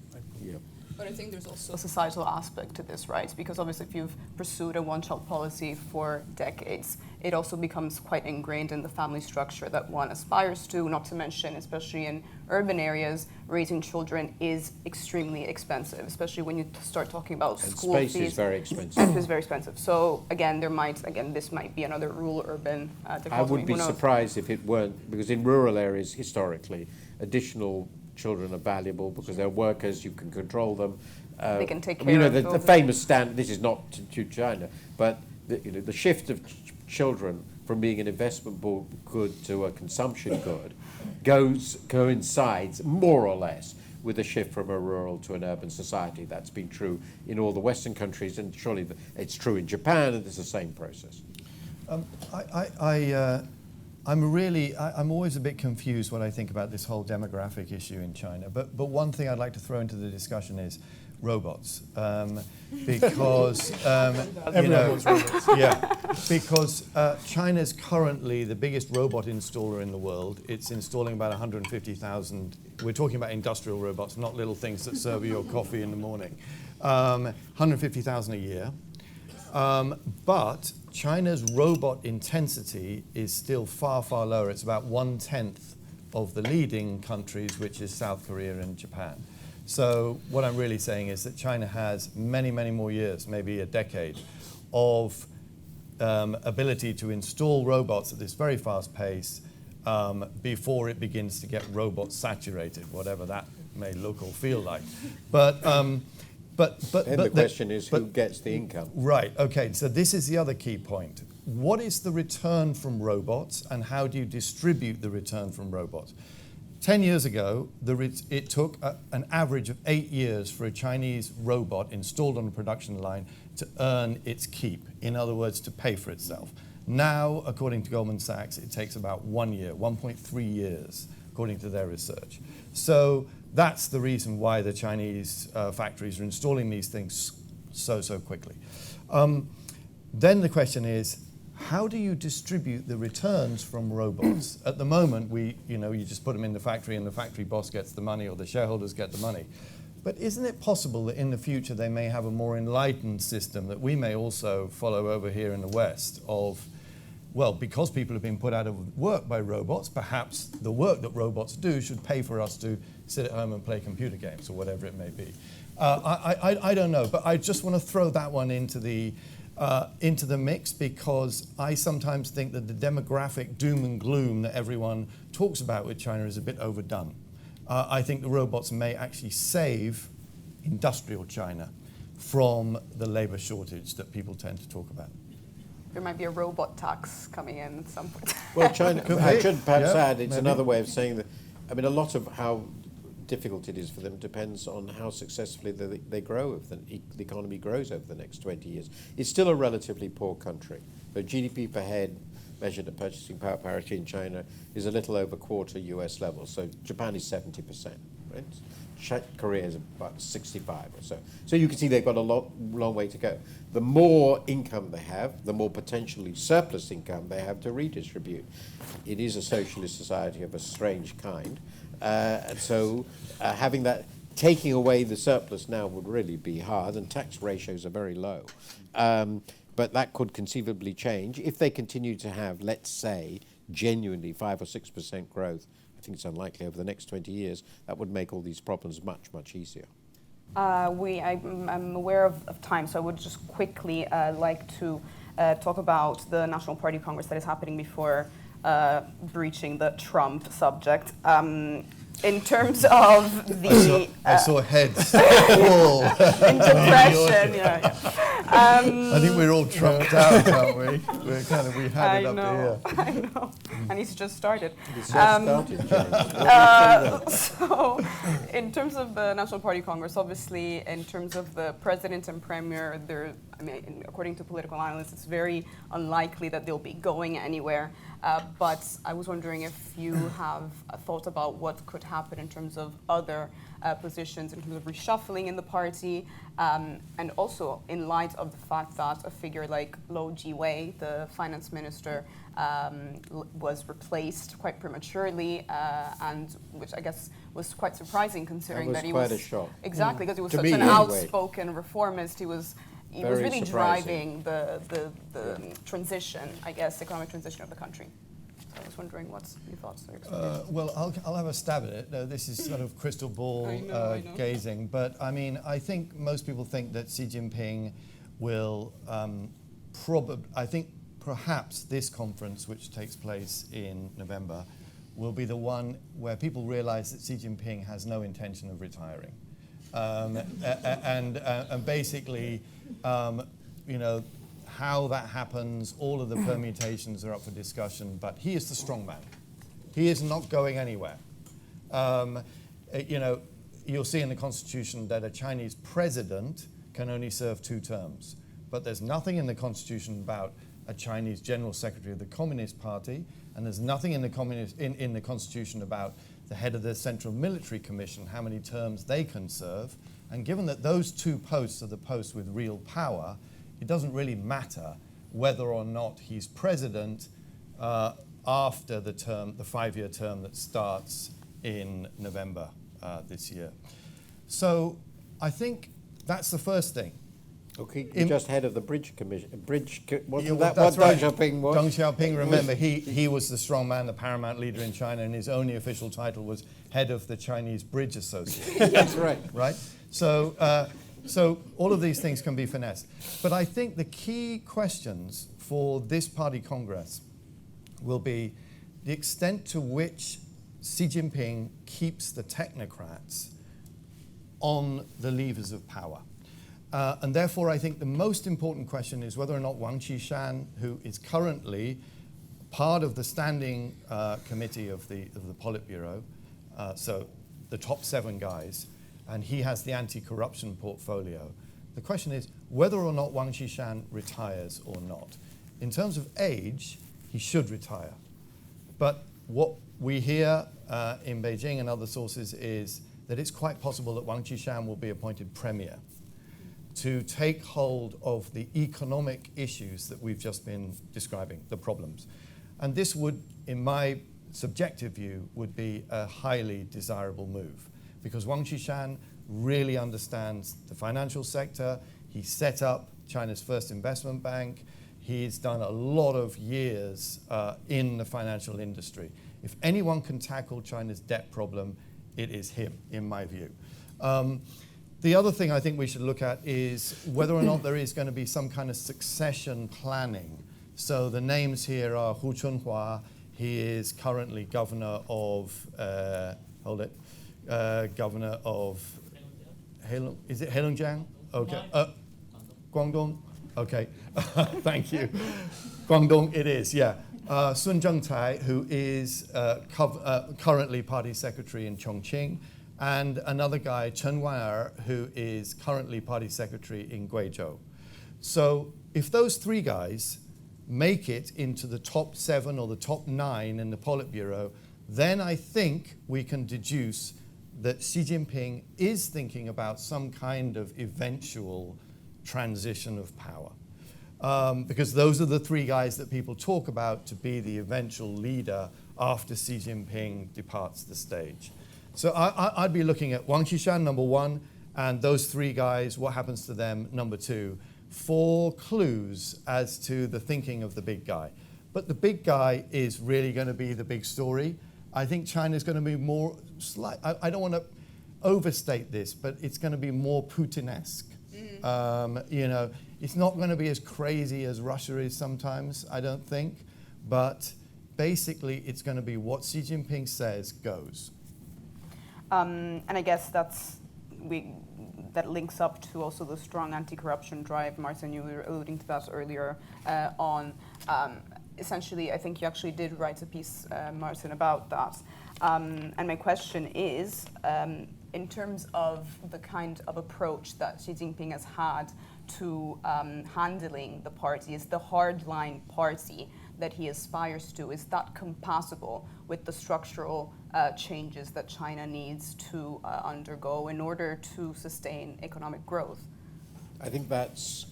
Yeah. But I think there's also a societal aspect to this, right? Because obviously if you've pursued a one-child policy for decades, it also becomes quite ingrained in the family structure that one aspires to, not to mention, especially in urban areas, raising children is extremely expensive, especially when you start talking about And school space fees. is very expensive. Space is very expensive. So again, this might be another rural-urban dichotomy. I would be Who knows? surprised if it weren't, because in rural areas, historically, additional children are valuable because they're workers, you can control them. They can take You care know, of the children. famous stand, this is not to China, but the shift of children from being an investment good to a consumption good coincides more or less with a shift from a rural to an urban society. That's been true in all the Western countries, and surely it's true in Japan, and it's the same process. I'm always a bit confused when I think about this whole demographic issue in China. But one thing I'd like to throw into the discussion is robots, because because China's currently the biggest robot installer in the world. It's installing about 150,000. We're talking about industrial robots, not little things that serve you your coffee in the morning. 150,000 a year. But China's robot intensity is still far, far lower. It's about 1/10 of the leading countries, which is South Korea and Japan. So what I'm really saying is that China has many, many more years, maybe a decade, of ability to install robots at this very fast pace before it begins to get robot saturated, whatever that may look or feel like. But The question is who gets the income? Right, okay, so this is the other key point. What is the return from robots, and how do you distribute the return from robots? 10 years ago, it took an average of 8 years for a Chinese robot installed on a production line to earn its keep, in other words, to pay for itself. Now, according to Goldman Sachs, it takes about 1 year, 1.3 years, according to their research. So that's the reason why the Chinese factories are installing these things so quickly. Then the question is, how do you distribute the returns from robots? At the moment, you just put them in the factory and the factory boss gets the money or the shareholders get the money. But isn't it possible that in the future they may have a more enlightened system that we may also follow over here in the West of, well, because people have been put out of work by robots, perhaps the work that robots do should pay for us to sit at home and play computer games or whatever it may be. I don't know, but I just want to throw that one into the mix, because I sometimes think that the demographic doom and gloom that everyone talks about with China is a bit overdone. I think the robots may actually save industrial China from the labor shortage that people tend to talk about. There might be a robot tax coming in at some point. Well, China, I should perhaps add, it's maybe another way of saying that, I mean, a lot of how difficult it is for them depends on how successfully they grow, if the economy grows over the next 20 years. It's still a relatively poor country. The GDP per head measured at purchasing power parity in China is a little over quarter US level. So Japan is 70%, right? Korea is about 65 or so. So you can see they've got a long way to go. The more income they have, the more potentially surplus income they have to redistribute. It is a socialist society of a strange kind. And so having that, taking away the surplus now would really be hard, and tax ratios are very low. But that could conceivably change if they continue to have, let's say, genuinely 5 or 6% growth. I think it's unlikely over the next 20 years. That would make all these problems much, much easier. I'm aware of time, so I would just quickly like to talk about the National Party Congress that is happening before breaching the Trump subject. In terms of the... I saw heads all in depression, yeah. I think we're all trumped out, aren't we? We had it up here. I know. And he's just started. It's just started, James. So, in terms of the National Party Congress, obviously, in terms of the president and premier, according to political analysts, it's very unlikely that they'll be going anywhere. But I was wondering if you have thought about what could happen in terms of other positions, in terms of reshuffling in the party, and also in light of the fact that a figure like Lo Jiwei, the finance minister, was replaced quite prematurely, and which I guess was quite surprising considering that he was... quite a shock. Exactly, because he was To such me, an anyway. outspoken reformist. He was he was Very really surprising. driving the transition, I guess, economic transition of the country. So I was wondering what's your thoughts or experience? Well, I'll have a stab at it. This is sort of crystal ball I know. gazing, but I mean, I think most people think that Xi Jinping will I think perhaps this conference, which takes place in November, will be the one where people realize that Xi Jinping has no intention of retiring. And basically, you know, how that happens, all of the permutations are up for discussion, but he is the strong man. He is not going anywhere. You know, you'll see in the Constitution that a Chinese president can only serve 2 terms, but there's nothing in the Constitution about a Chinese general secretary of the Communist Party, and there's nothing in the Constitution about the head of the Central Military Commission, how many terms they can serve. And given that those 2 posts are the posts with real power, it doesn't really matter whether or not he's president after the 5-year term that starts in November this year. So I think that's the first thing. Okay, you're just head of the Bridge Commission. Wasn't well, that what that's right. Deng Xiaoping was? Deng Xiaoping, remember, he was the strong man, the paramount leader in China, and his only official title was head of the Chinese Bridge Association. That's right. Right? So all of these things can be finessed. But I think the key questions for this party congress will be the extent to which Xi Jinping keeps the technocrats on the levers of power. And therefore, I think the most important question is whether or not Wang Qishan, who is currently part of the standing committee of the Politburo, so the top 7 guys, and he has the anti-corruption portfolio. The question is whether or not Wang Qishan retires or not. In terms of age, he should retire. But what we hear in Beijing and other sources is that it's quite possible that Wang Qishan will be appointed premier to take hold of the economic issues that we've just been describing, the problems. And this would, in my subjective view, would be a highly desirable move, because Wang Qishan really understands the financial sector. He set up China's first investment bank. He's done a lot of years in the financial industry. If anyone can tackle China's debt problem, it is him, in my view. The other thing I think we should look at is whether or not there is going to be some kind of succession planning. So the names here are Hu Chunhua. He is currently governor of, governor of Heilongjiang. Is it Heilongjiang? Okay. Guangdong? Okay. Thank you. Guangdong it is, yeah. Sun Zhengcai, who is currently party secretary in Chongqing, and another guy, Chen Wan'er, who is currently party secretary in Guizhou. So if those 3 guys make it into the top 7 or the top 9 in the Politburo, then I think we can deduce that Xi Jinping is thinking about some kind of eventual transition of power. Because those are the 3 guys that people talk about to be the eventual leader after Xi Jinping departs the stage. So I'd be looking at Wang Qishan, number 1, and those 3 guys, what happens to them, number 2, for clues as to the thinking of the big guy. But the big guy is really going to be the big story. I think China's going to be more, I don't want to overstate this, but it's going to be more Putin-esque. You know, it's not going to be as crazy as Russia is sometimes, I don't think, but basically it's going to be what Xi Jinping says goes. And I guess that links up to also the strong anti-corruption drive. Martin, you were alluding to that earlier on. Essentially, I think you actually did write a piece, Martin, about that. And my question is, in terms of the kind of approach that Xi Jinping has had to handling the party, is the hardline party that he aspires to, is that compatible with the structural changes that China needs to undergo in order to sustain economic growth? I think that's,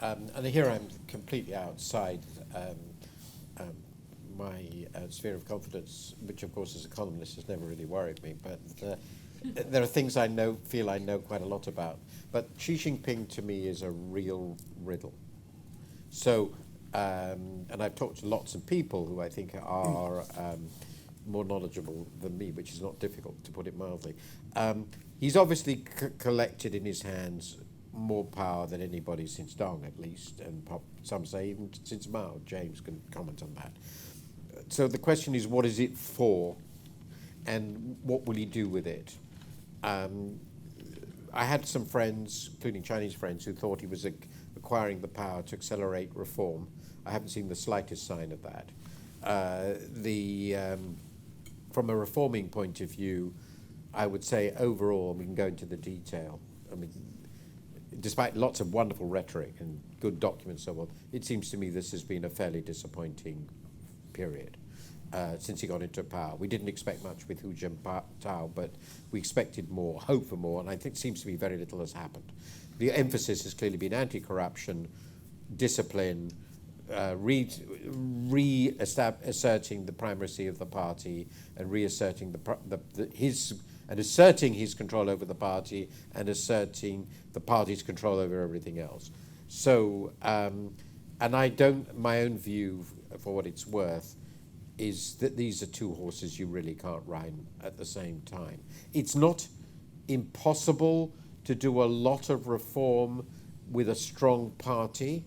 and here I'm completely outside my sphere of confidence, which of course as a columnist has never really worried me, but there are things feel I know quite a lot about. But Xi Jinping to me is a real riddle. So, and I've talked to lots of people who I think are more knowledgeable than me, which is not difficult, to put it mildly. He's obviously collected in his hands more power than anybody since Deng, at least, and some say even since Mao. James can comment on that. So the question is, what is it for, and what will he do with it? I had some friends, including Chinese friends, who thought he was acquiring the power to accelerate reform. I haven't seen the slightest sign of that. From a reforming point of view, I would say overall, we can go into the detail. I mean, despite lots of wonderful rhetoric and good documents and so on, it seems to me this has been a fairly disappointing period since he got into power. We didn't expect much with Hu Jintao, but we expected more, hope for more, and I think it seems to me very little has happened. The emphasis has clearly been anti-corruption, discipline, reasserting the primacy of the party and reasserting asserting his control over the party and asserting the party's control over everything else. So, and my own view, for what it's worth, is that these are two horses you really can't ride at the same time. It's not impossible to do a lot of reform with a strong party.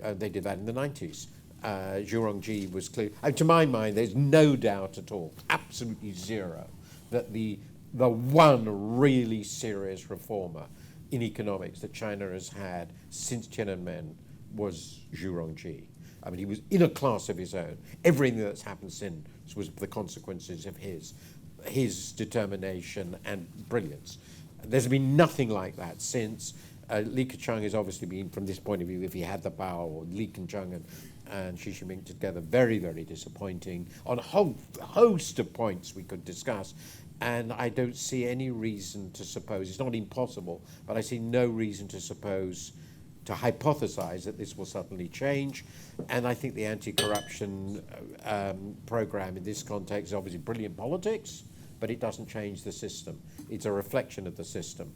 They did that in the 90s. Zhu Rongji was clear. To my mind, there's no doubt at all, absolutely zero, that the one really serious reformer in economics that China has had since Tiananmen was Zhu Rongji. I mean, he was in a class of his own. Everything that's happened since was the consequences of his determination and brilliance. There's been nothing like that since. Li Keqiang has obviously been, from this point of view, if he had the power, or Li Keqiang and Xi Jinping together, very, very disappointing on a whole host of points we could discuss. And I don't see any reason to suppose, it's not impossible, but I see no reason to hypothesize that this will suddenly change. And I think the anti-corruption program in this context is obviously brilliant politics, but it doesn't change the system. It's a reflection of the system.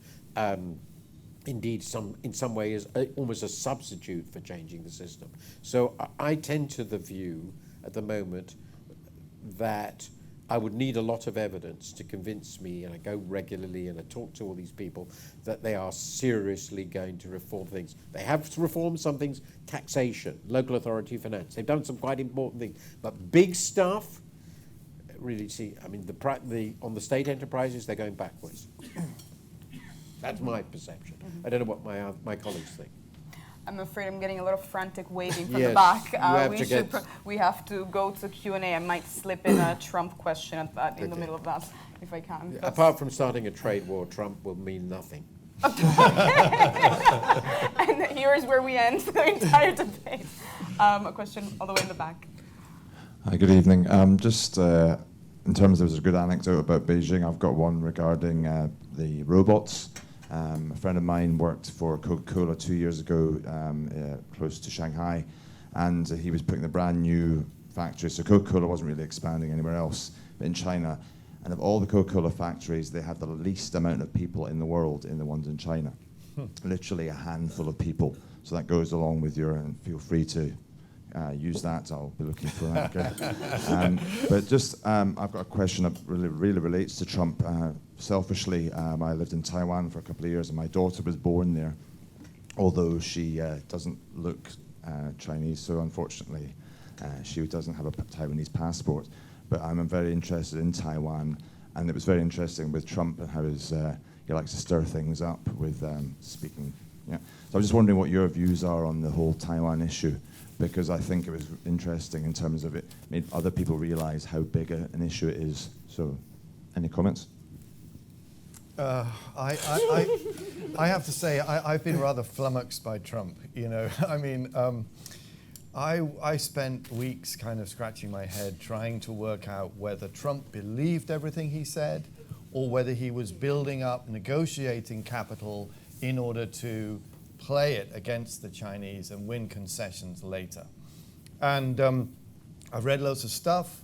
Indeed, in some ways, almost a substitute for changing the system. So I tend to the view at the moment that I would need a lot of evidence to convince me, and I go regularly and I talk to all these people, that they are seriously going to reform things. They have reformed some things, taxation, local authority finance. They've done some quite important things. But big stuff, really I mean, on the state enterprises, they're going backwards. That's my perception. I don't know what my colleagues think. I'm afraid I'm getting a lot of frantic waving from Yes, the back. we We have to go to Q&A. I might slip in a Trump question in the middle of that, if I can. Apart from starting a trade war, Trump will mean nothing. And here is where we end the entire debate. A question all the way in the back. Hi, good evening. Just in terms, there was a good anecdote about Beijing. I've got one regarding the robots. A friend of mine worked for Coca-Cola 2 years ago, close to Shanghai, and he was putting the brand new factory. So Coca-Cola wasn't really expanding anywhere else, but in China. And of all the Coca-Cola factories, they have the least amount of people in the world in the ones in China. Literally a handful of people. So that goes along with and feel free to use that. I'll be looking for that. Okay. But just, I've got a question that really relates to Trump. Selfishly, I lived in Taiwan for a couple of years, and my daughter was born there, although she doesn't look Chinese, so unfortunately she doesn't have a Taiwanese passport. But I'm very interested in Taiwan, and it was very interesting with Trump and how he likes to stir things up with speaking. Yeah. So I was just wondering what your views are on the whole Taiwan issue, because I think it was interesting in terms of it made other people realize how big an issue it is. So, any comments? I have to say, I've been rather flummoxed by Trump. You know, I mean, I spent weeks kind of scratching my head trying to work out whether Trump believed everything he said, or whether he was building up negotiating capital in order to play it against the Chinese and win concessions later. And I've read loads of stuff,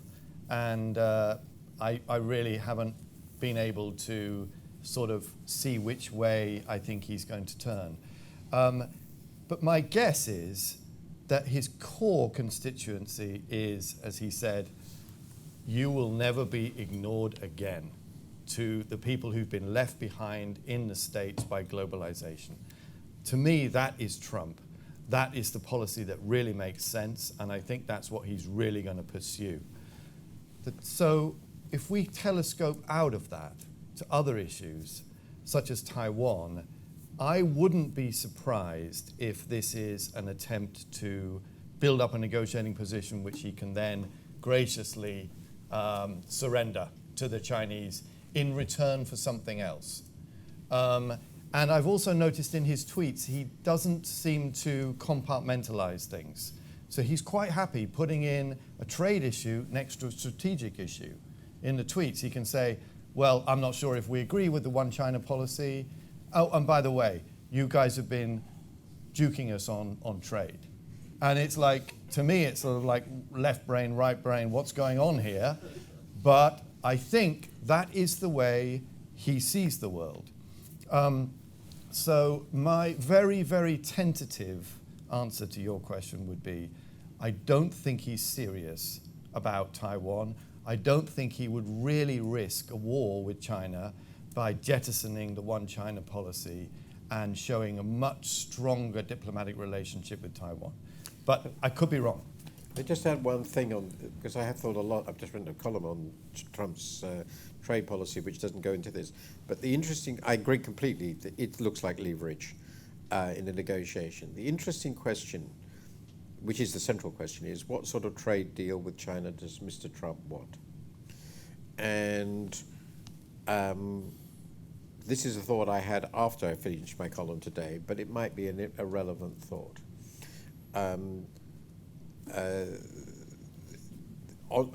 and I really haven't been able to sort of see which way I think he's going to turn. But my guess is that his core constituency is, as he said, you will never be ignored again, to the people who've been left behind in the States by globalization. To me, that is Trump. That is the policy that really makes sense, and I think that's what he's really going to pursue. So if we telescope out of that to other issues, such as Taiwan, I wouldn't be surprised if this is an attempt to build up a negotiating position which he can then graciously surrender to the Chinese in return for something else. And I've also noticed in his tweets, he doesn't seem to compartmentalize things. So he's quite happy putting in a trade issue next to a strategic issue. In the tweets, he can say, well, I'm not sure if we agree with the one China policy. Oh, and by the way, you guys have been juking us on trade. And it's like, to me, it's sort of like left brain, right brain, what's going on here? But I think that is the way he sees the world. So my very, very tentative answer to your question would be, I don't think he's serious about Taiwan. I don't think he would really risk a war with China by jettisoning the one China policy and showing a much stronger diplomatic relationship with Taiwan. But I could be wrong. I just add one thing on, because I have thought a lot, I've just written a column on Trump's trade policy, which doesn't go into this. But the interesting, I agree completely, that it looks like leverage in a negotiation. The interesting question, which is the central question, is what sort of trade deal with China does Mr. Trump want? And this is a thought I had after I finished my column today, but it might be a relevant thought. On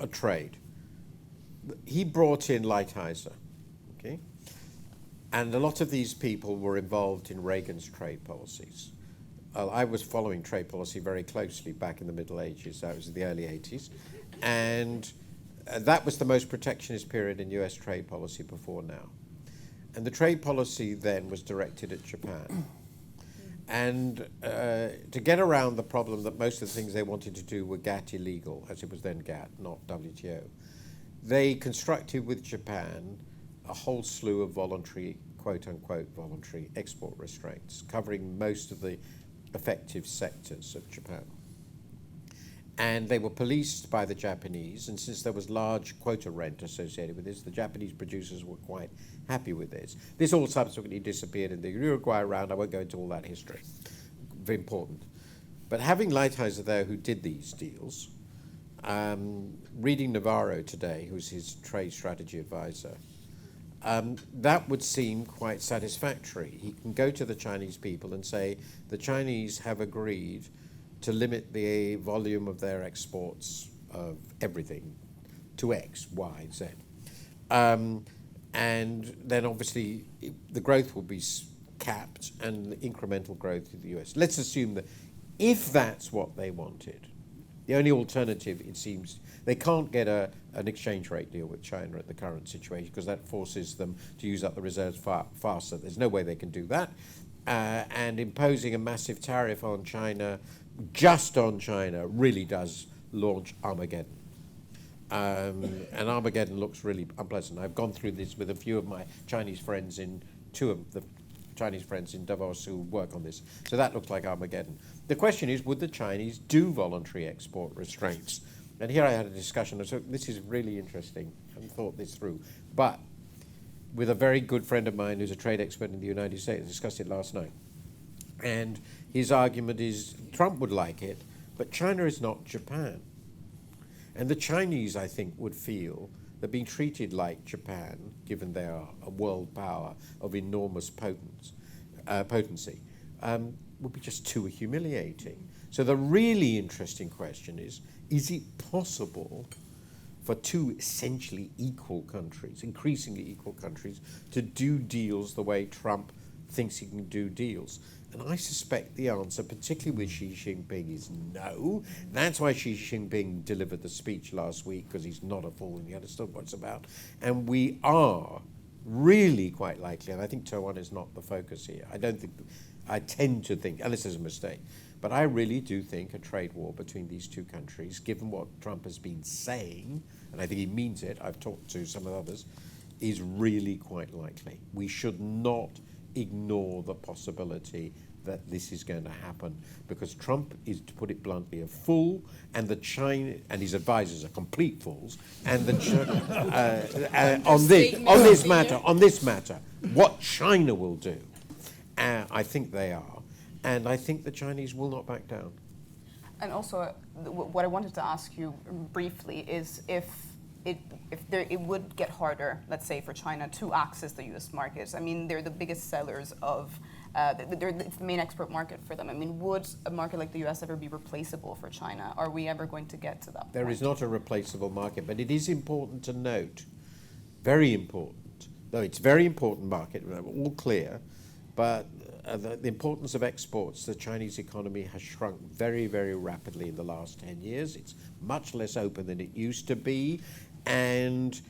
a trade. He brought in Lighthizer, okay? And a lot of these people were involved in Reagan's trade policies. I was following trade policy very closely back in the Middle Ages. That was in the early 80s. And that was the most protectionist period in US trade policy before now. And the trade policy then was directed at Japan. And to get around the problem that most of the things they wanted to do were GATT illegal, as it was then GATT, not WTO, they constructed with Japan a whole slew of voluntary, quote-unquote, voluntary export restraints, covering most of the effective sectors of Japan. And they were policed by the Japanese, and since there was large quota rent associated with this, the Japanese producers were quite happy with this. This all subsequently disappeared in the Uruguay round. I won't go into all that history. Very important. But having Lighthizer there who did these deals, reading Navarro today, who's his trade strategy advisor, that would seem quite satisfactory. He can go to the Chinese people and say, the Chinese have agreed to limit the volume of their exports of everything to X, Y, Z. And then obviously the growth will be capped and the incremental growth to the US. Let's assume that if that's what they wanted, the only alternative, it seems, they can't get an exchange rate deal with China at the current situation because that forces them to use up the reserves faster. There's no way they can do that. And imposing a massive tariff on China, just on China, really does launch Armageddon. And Armageddon looks really unpleasant. I've gone through this with a few of my Chinese friends two of the Chinese friends in Davos who work on this. So that looks like Armageddon. The question is, would the Chinese do voluntary export restraints? And here I had a discussion. So this is really interesting. I haven't thought this through. But with a very good friend of mine who's a trade expert in the United States, I discussed it last night. And his argument is Trump would like it, but China is not Japan. And the Chinese, I think, would feel that being treated like Japan, given they are a world power of enormous potency, would be just too humiliating. So the really interesting question is it possible for two essentially equal countries, increasingly equal countries, to do deals the way Trump thinks he can do deals? And I suspect the answer, particularly with Xi Jinping, is no. That's why Xi Jinping delivered the speech last week, because he's not a fool and he understood what it's about. And we are really quite likely, and I think Taiwan is not the focus here. I tend to think, unless there's a mistake, but I really do think a trade war between these two countries, given what Trump has been saying, and I think he means it, I've talked to some of the others, is really quite likely. We should not ignore the possibility that this is going to happen, because Trump is, to put it bluntly, a fool, and and his advisors are complete fools. And on this matter, what China will do, I think they are, and I think the Chinese will not back down. And also, what I wanted to ask you briefly is if it would get harder, let's say, for China to access the U.S. markets. I mean, they're the biggest sellers of, it's the main export market for them. I mean, would a market like the U.S. ever be replaceable for China? Are we ever going to get to that point? There is not a replaceable market, but it is important to note, very important, though it's a very important market, we're all clear, but the importance of exports, the Chinese economy has shrunk very, very rapidly in the last 10 years. It's much less open than it used to be. And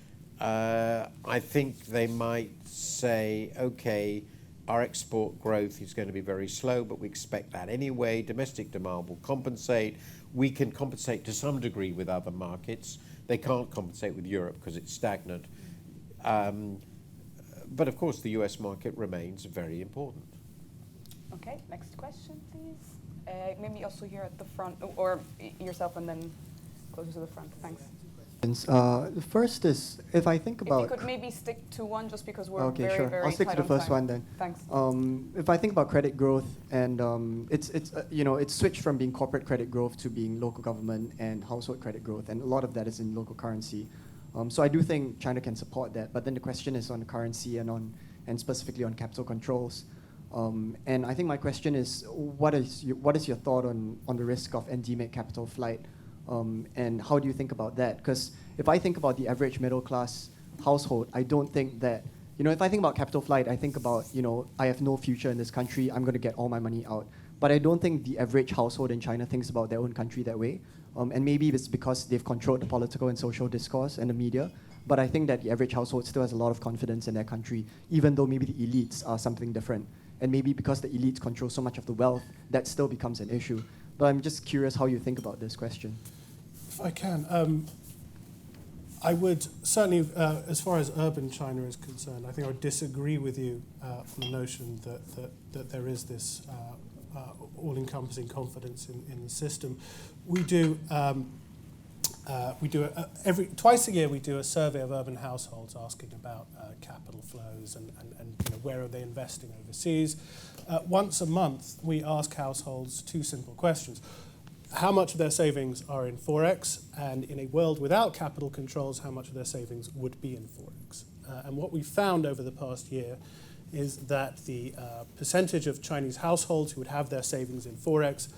I think they might say, okay, our export growth is going to be very slow, but we expect that anyway. Domestic demand will compensate. We can compensate to some degree with other markets. They can't compensate with Europe because it's stagnant. But of course, the US market remains very important. Okay, next question, please. Maybe also here at the front, or yourself and then closer to the front. Thanks. The first is, if I think about... If you could maybe stick to one, just because we're okay, very, sure. very I'll stick to the first one then. Thanks. If I think about credit growth, and it's switched from being corporate credit growth to being local government and household credit growth, and a lot of that is in local currency. So I do think China can support that, but then the question is on the currency and specifically on capital controls. And I think my question is, what is your thought on the risk of endemic capital flight? And how do you think about that? Because if I think about the average middle class household, I don't think that, if I think about capital flight, I think about, I have no future in this country, I'm going to get all my money out. But I don't think the average household in China thinks about their own country that way. And maybe it's because they've controlled the political and social discourse and the media. But I think that the average household still has a lot of confidence in their country, even though maybe the elites are something different. And maybe because the elites control so much of the wealth, that still becomes an issue. But I'm just curious how you think about this question. If I can, I would certainly, as far as urban China is concerned, I think I would disagree with you on the notion that there is this all-encompassing confidence in the system. We do twice a year we do a survey of urban households asking about capital flows and where are they investing overseas. Once a month we ask households two simple questions. How much of their savings are in Forex, and in a world without capital controls, how much of their savings would be in Forex? And what we found over the past year is that the percentage of Chinese households who would have their savings in Forex,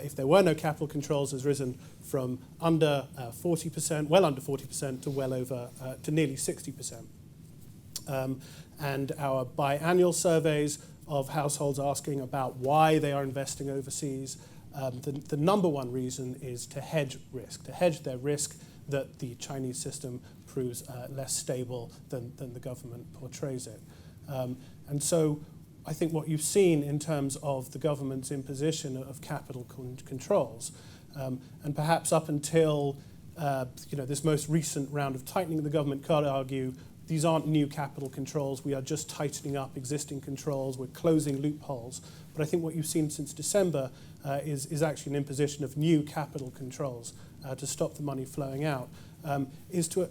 if there were no capital controls, has risen from under 40%, well under 40%, to well over, to nearly 60%. And our biannual surveys of households asking about why they are investing overseas, the number one reason is to hedge risk, to hedge their risk that the Chinese system proves less stable than the government portrays it. And so I think what you've seen in terms of the government's imposition of capital controls, and perhaps up until this most recent round of tightening, the government could argue these aren't new capital controls, we are just tightening up existing controls, we're closing loopholes. But I think what you've seen since December is actually an imposition of new capital controls to stop the money flowing out, is to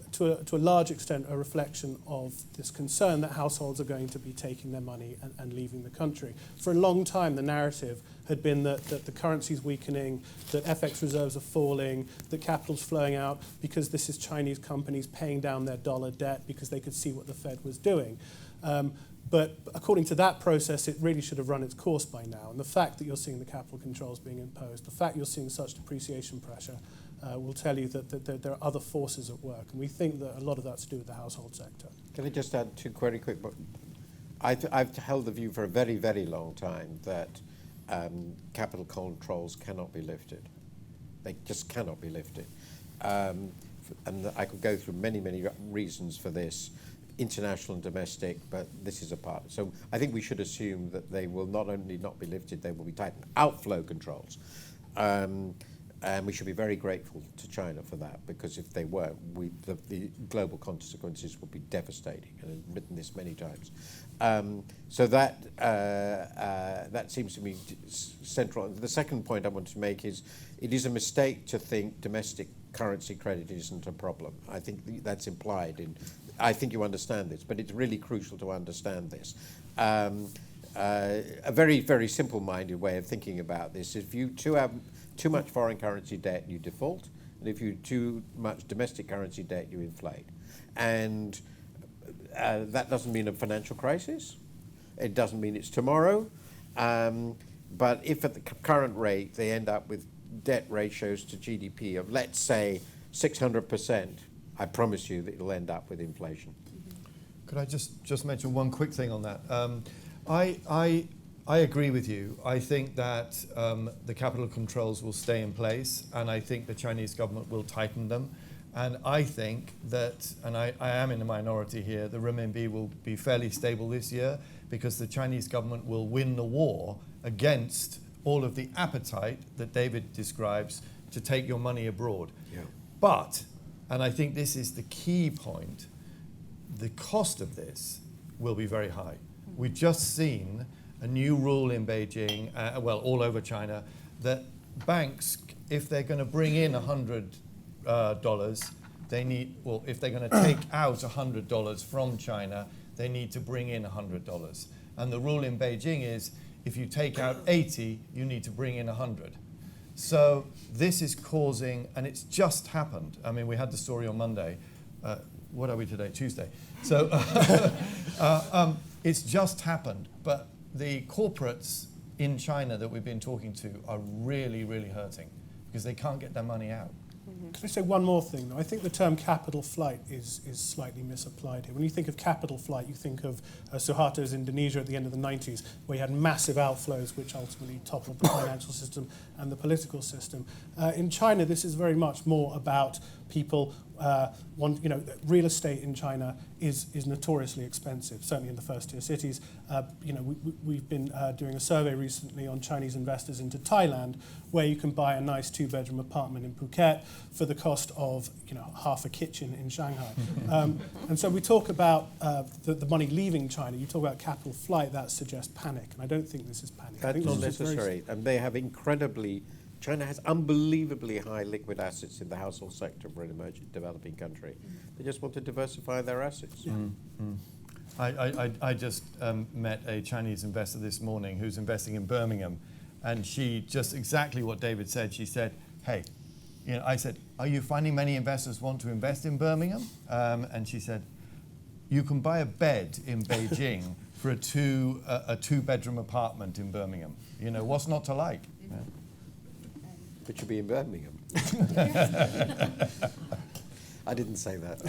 a large extent a reflection of this concern that households are going to be taking their money and leaving the country. For a long time, the narrative had been that the currency's weakening, that FX reserves are falling, that capital's flowing out because this is Chinese companies paying down their dollar debt because they could see what the Fed was doing. But according to that process, it really should have run its course by now. And the fact that you're seeing the capital controls being imposed, the fact you're seeing such depreciation pressure, will tell you that there are other forces at work. And we think that a lot of that's to do with the household sector. Can I just add two very quick? I've held the view for a very, very long time that capital controls cannot be lifted. They just cannot be lifted. And I could go through many, many reasons for this. international and domestic, but this is a part. So I think we should assume that they will not only not be lifted, they will be tightened. Outflow controls. And we should be very grateful to China for that, because if they weren't, the global consequences would be devastating. And I've written this many times. So that seems to me central. The second point I want to make is it is a mistake to think domestic currency credit isn't a problem. I think that's implied in. I think you understand this, but it's really crucial to understand this. A very, very simple-minded way of thinking about this is if you have too much foreign currency debt, you default, and if you too much domestic currency debt, you inflate. And that doesn't mean a financial crisis. It doesn't mean it's tomorrow. But if at the current rate they end up with debt ratios to GDP of, let's say, 600%, I promise you that it'll end up with inflation. Could I just mention one quick thing on that? I agree with you. I think that the capital controls will stay in place, and I think the Chinese government will tighten them. And I think that, and I am in the minority here, the renminbi will be fairly stable this year because the Chinese government will win the war against all of the appetite that David describes to take your money abroad. Yeah. But, and I think this is the key point, the cost of this will be very high. We've just seen a new rule in Beijing, well, all over China, that banks, if they're going to bring in $100, they need, well, if they're going to take out $100 from China, they need to bring in $100. And the rule in Beijing is, if you take out 80, you need to bring in 100. So this is causing, and it's just happened. I mean, we had the story on Monday. What are we today? Tuesday. So it's just happened. But the corporates in China that we've been talking to are really, really hurting because they can't get their money out. Can I say one more thing, though? I think the term capital flight is slightly misapplied here. When you think of capital flight, you think of Suharto's Indonesia at the end of the 90s, where you had massive outflows, which ultimately toppled the financial system and the political system. In China, this is very much more about people real estate in China is notoriously expensive, certainly in the first-tier cities. We've been doing a survey recently on Chinese investors into Thailand, where you can buy a nice two-bedroom apartment in Phuket for the cost of half a kitchen in Shanghai. And so we talk about the money leaving China. You talk about capital flight, that suggests panic, and I don't think this is panic. That's not necessary, and they have China has unbelievably high liquid assets in the household sector for an emerging developing country. They just want to diversify their assets. Yeah. I just met a Chinese investor this morning who's investing in Birmingham, and she just exactly what David said. She said, "Hey, I said, are you finding many investors want to invest in Birmingham?" And she said, "You can buy a bed in Beijing for a two-bedroom apartment in Birmingham. What's not to like?" Yeah. Which would be in Birmingham. I didn't say that.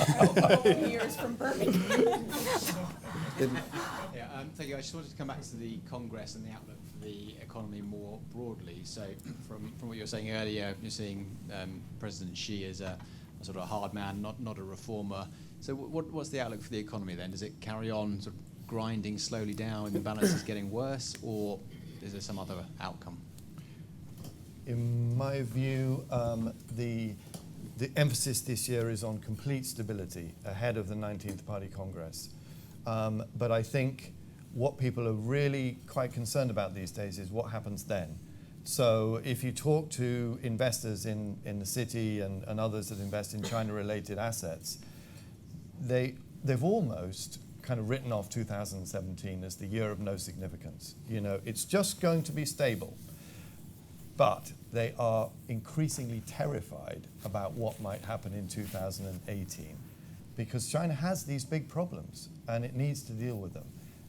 Years from Birmingham. Thank you. I just wanted to come back to the Congress and the outlook for the economy more broadly. So from what you were saying earlier, you're seeing President Xi as a sort of a hard man, not a reformer. So what's the outlook for the economy then? Does it carry on sort of grinding slowly down and the balance is getting worse, or is there some other outcome? In my view, the emphasis this year is on complete stability ahead of the 19th Party Congress. But I think what people are really quite concerned about these days is what happens then. So if you talk to investors in the city and others that invest in China-related assets, they've almost kind of written off 2017 as the year of no significance. It's just going to be stable. But they are increasingly terrified about what might happen in 2018 because China has these big problems and it needs to deal with them.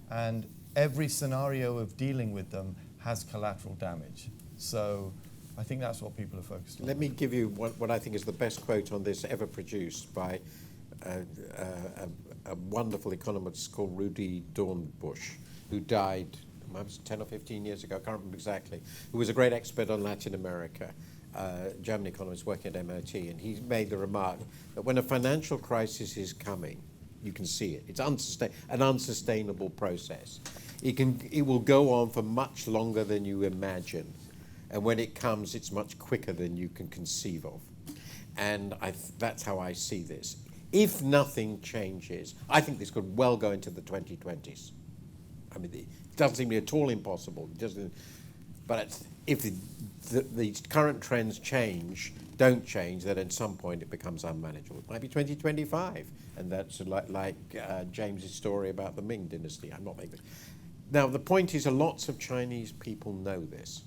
And every scenario of dealing with them has collateral damage. So I think that's what people are focused on. Let me give you what I think is the best quote on this ever produced by a wonderful economist called Rudi Dornbusch, who died 10 or 15 years ago, I can't remember exactly, who was a great expert on Latin America, German economist working at MIT, and he made the remark that when a financial crisis is coming, You can see it. It's an unsustainable process. It will go on for much longer than you imagine. And when it comes, it's much quicker than you can conceive of. And that's how I see this. If nothing changes, I think this could well go into the 2020s. I mean, it doesn't seem to be at all impossible. But if the current trends don't change, then at some point it becomes unmanageable. It might be 2025, and that's like James's story about the Ming dynasty. I'm not making. Now the point is, lots of Chinese people know this.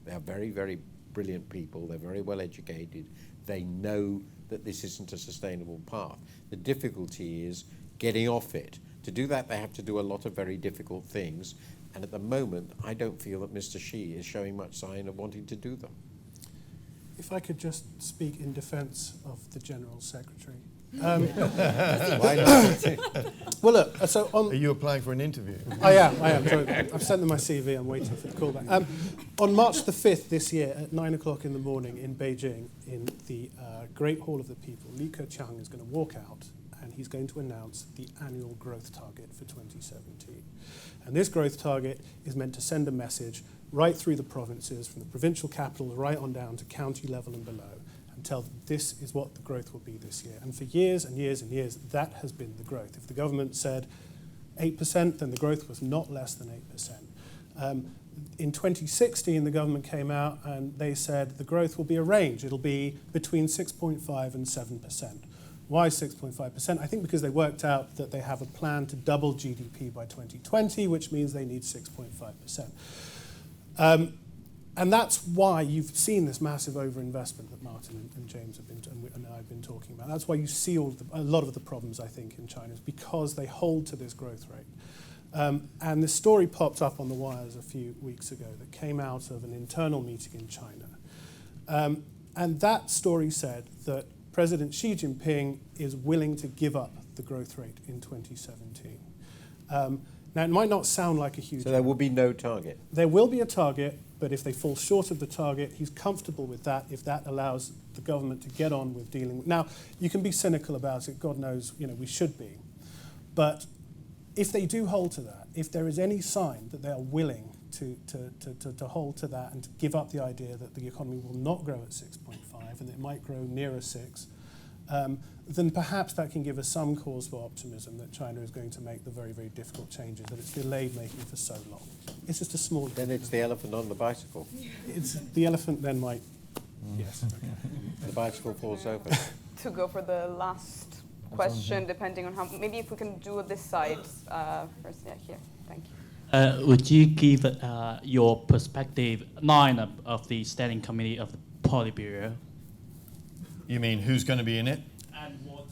They are very, very brilliant people. They're very well educated. They know that this isn't a sustainable path. The difficulty is getting off it. To do that, they have to do a lot of very difficult things. And at the moment, I don't feel that Mr. Xi is showing much sign of wanting to do them. If I could just speak in defence of the General Secretary. Why not? Well, look, so Are you applying for an interview? I am. So I've sent them my CV. I'm waiting for the callback. On March the 5th this year, at 9 o'clock in the morning in Beijing, in the Great Hall of the People, Li Keqiang is going to walk out and he's going to announce the annual growth target for 2017. And this growth target is meant to send a message right through the provinces, from the provincial capitals right on down to county level and below, and tell them this is what the growth will be this year. And for years and years and years, that has been the growth. If the government said 8%, then the growth was not less than 8%. In 2016, the government came out and they said the growth will be a range. It'll be between 6.5 and 7%. Why 6.5%? I think because they worked out that they have a plan to double GDP by 2020, which means they need 6.5%. And that's why you've seen this massive overinvestment that Martin and James have been and I have been talking about. That's why you see a lot of the problems, I think, in China, is because they hold to this growth rate. And this story popped up on the wires a few weeks ago that came out of an internal meeting in China. And that story said that President Xi Jinping is willing to give up the growth rate in 2017. Now, it might not sound like a huge... So there will be no target? There will be a target, but if they fall short of the target, he's comfortable with that if that allows the government to get on with dealing with... Now, you can be cynical about it. God knows, we should be. But if they do hold to that, if there is any sign that they are willing to hold to that and to give up the idea that the economy will not grow at 6.5 and it might grow nearer 6, then perhaps that can give us some cause for optimism that China is going to make the very, very difficult changes that it's delayed making for so long. It's just a small... Then it's the elephant on the bicycle. It's the elephant then might... Yes. Okay. The bicycle falls over. To go for the last question, depending on how... Maybe if we can do this side first. Yeah, here. Thank you. Would you give your perspective 9 of the Standing Committee of the Politburo? You mean who's going to be in it? And what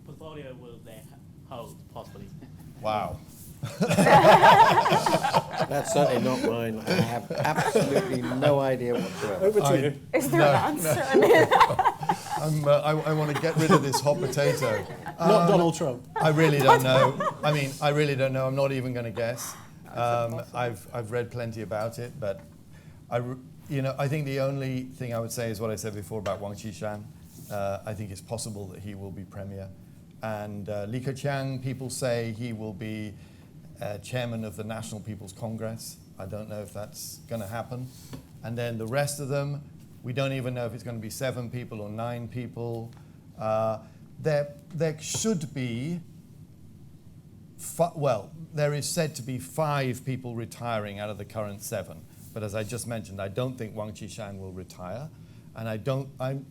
portfolio will they hold, possibly? Wow. That's certainly not mine. I have absolutely no idea whatsoever. Over to you. Is there an answer? I want to get rid of this hot potato. Not Donald Trump. I really don't know. I really don't know. I'm not even going to guess. I've read plenty about it, but I think the only thing I would say is what I said before about Wang Qishan. I think it's possible that he will be premier. And Li Keqiang, people say he will be chairman of the National People's Congress. I don't know if that's going to happen. And then the rest of them, we don't even know if it's going to be 7 people or 9 people. There should be, there is said to be 5 people retiring out of the current 7. But as I just mentioned, I don't think Wang Qishan will retire. And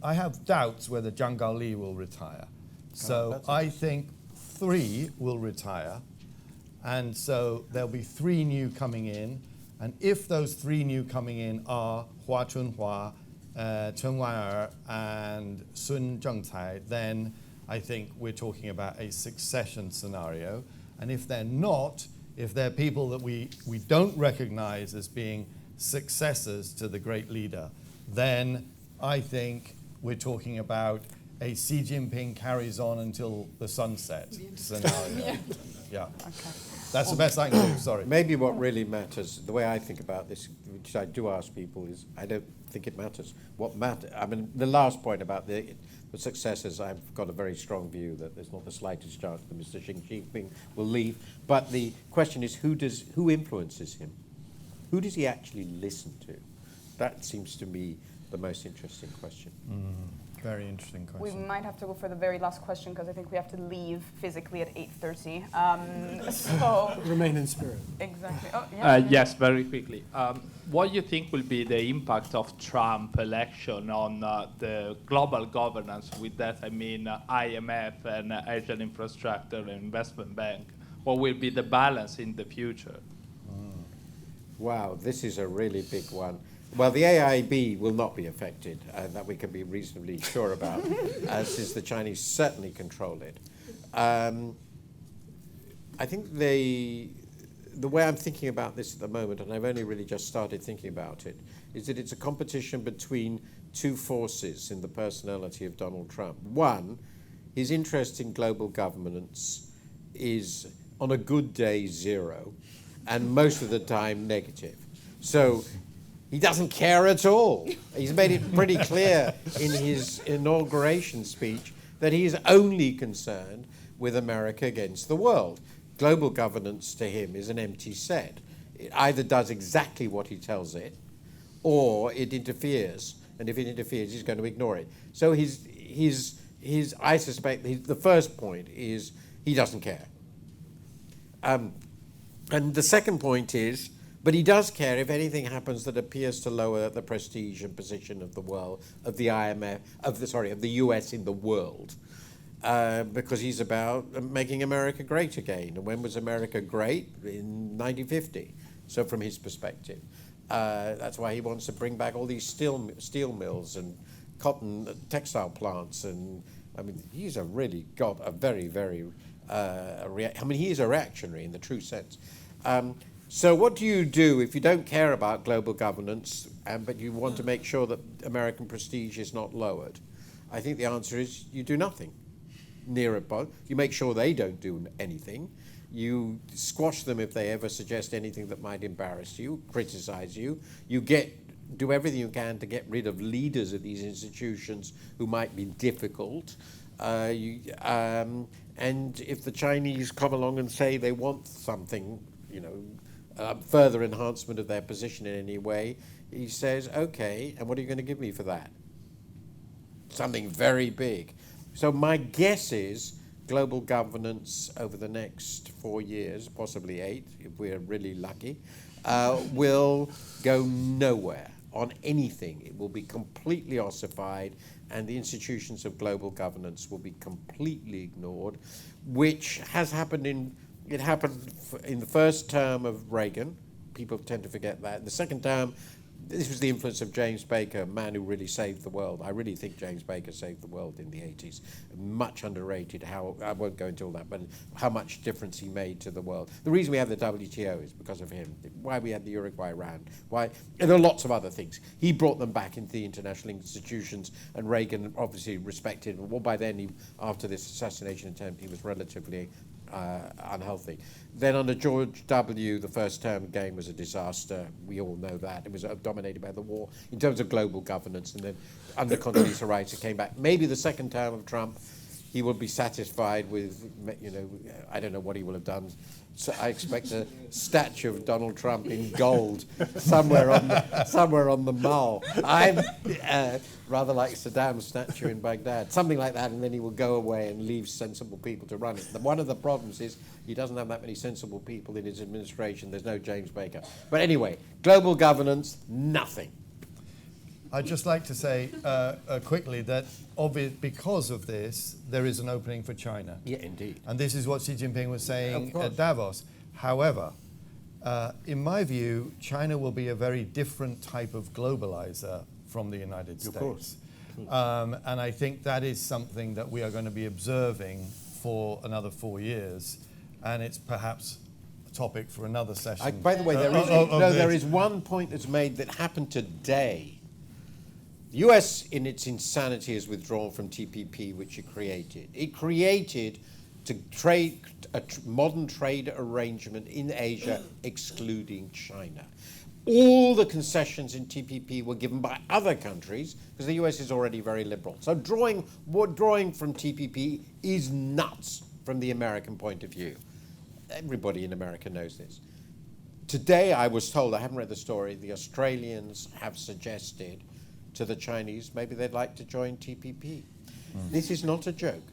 I have doubts whether Zhang Gaoli will retire. So I think 3 will retire. And so there'll be 3 new coming in. And if those 3 new coming in are Hua Chunhua, Chen Wan'er, and Sun Zhengcai, then I think we're talking about a succession scenario. And if they're not, if they're people that we don't recognize as being successors to the great leader, then I think we're talking about a Xi Jinping carries on until the sunset scenario. Yeah. Okay. That's the best I can do, sorry. Maybe what really matters, the way I think about this, which I do ask people, is I don't think it matters. What matters, I mean, the last point about the successors, I've got a very strong view that there's not the slightest chance that Mr. Xi Jinping will leave. But the question is, who influences him? Who does he actually listen to? That seems to me the most interesting question. Very interesting We question. might have to go for the very last question because I think we have to leave physically at 8:30. So Remain in spirit. exactly. Oh, yeah. Yes, very quickly. What do you think will be the impact of Trump election on the global governance? With that, I mean IMF and Asian Infrastructure and Investment Bank. What will be the balance in the future? Wow, this is a really big one. Well, the AIB will not be affected, that we can be reasonably sure about, since the Chinese certainly control it. I think the way I'm thinking about this at the moment, and I've only really just started thinking about it, is that it's a competition between two forces in the personality of Donald Trump. One, his interest in global governance is, on a good day, 0, and most of the time negative. So he doesn't care at all. He's made it pretty clear in his inauguration speech that he is only concerned with America against the world. Global governance to him is an empty set. It either does exactly what he tells it, or it interferes. And if it interferes, he's going to ignore it. So I suspect the first point is he doesn't care. And the second point is, but he does care if anything happens that appears to lower the prestige and position of the world, of the IMF, of the US in the world, because he's about making America great again. And when was America great? In 1950. So from his perspective, that's why he wants to bring back all these steel mills and cotton textile plants. And I mean, he's really got a very, very, he is a reactionary in the true sense. So what do you do if you don't care about global governance, but you want to make sure that American prestige is not lowered? I think the answer is you do nothing. Near about. You make sure they don't do anything. You squash them if they ever suggest anything that might embarrass you, criticize you. You do everything you can to get rid of leaders of these institutions who might be difficult. And if the Chinese come along and say they want something, further enhancement of their position in any way, he says, okay, and what are you going to give me for that? Something very big. So my guess is global governance over the next 4 years, possibly 8, if we're really lucky, will go nowhere on anything. It will be completely ossified, and the institutions of global governance will be completely ignored, which has happened It happened in the first term of Reagan. People tend to forget that. The second term, this was the influence of James Baker, a man who really saved the world. I really think James Baker saved the world in the 80s. Much underrated I won't go into all that, but how much difference he made to the world. The reason we have the WTO is because of him. Why we had the Uruguay round. And there are lots of other things. He brought them back into the international institutions, and Reagan obviously respected him. Well, by then, after this assassination attempt, he was relatively unhealthy. Then under George W., the first term game was a disaster. We all know that. It was dominated by the war in terms of global governance. And then under Condoleezza Rice, it came back. Maybe the second term of Trump, he will be satisfied with, I don't know what he will have done. So I expect a statue of Donald Trump in gold somewhere on the Mall. I'm rather like Saddam's statue in Baghdad, something like that, and then he will go away and leave sensible people to run it. One of the problems is he doesn't have that many sensible people in his administration. There's no James Baker. But anyway, global governance, nothing. I'd just like to say quickly that because of this, there is an opening for China. Yeah, indeed. And this is what Xi Jinping was saying at Davos. However, in my view, China will be a very different type of globalizer from the United States. Of course. And I think that is something that we are going to be observing for another 4 years. And it's perhaps a topic for another session. By the way, there is one point that's made that happened today. The US, in its insanity, has withdrawn from TPP, which it created. It created to trade modern trade arrangement in Asia, excluding China. All the concessions in TPP were given by other countries because the US is already very liberal. So drawing from TPP is nuts from the American point of view. Everybody in America knows this. Today, I was told, I haven't read the story, the Australians have suggested to the Chinese maybe they'd like to join TPP. This is not a joke.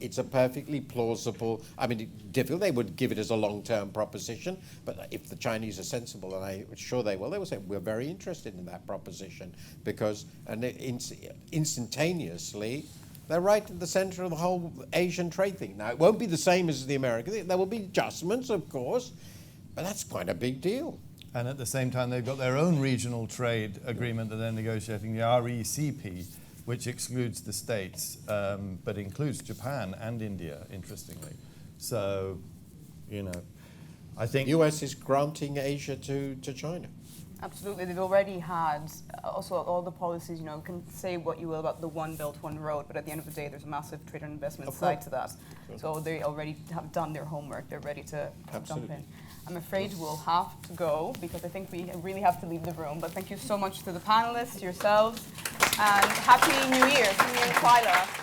It's a perfectly plausible, I mean, difficult. They would give it as a long-term proposition, but if the Chinese are sensible, and I'm sure they will say, we're very interested in that proposition because instantaneously, they're right at the center of the whole Asian trade thing. Now, it won't be the same as the American. There will be adjustments, of course, but that's quite a big deal. And at the same time, they've got their own regional trade agreement that they're negotiating, the RECP, which excludes the States, but includes Japan and India, interestingly. So, you know, I think... US is granting Asia to China. Absolutely. They've already had, also all the policies, you know, you can say what you will about the One Belt, One Road, but at the end of the day, there's a massive trade and investment side to that. Sure. So they already have done their homework. They're ready to jump in. I'm afraid we'll have to go because I think we really have to leave the room. But thank you so much to the panelists, yourselves, and Happy New Year. Happy New Year, Twyla.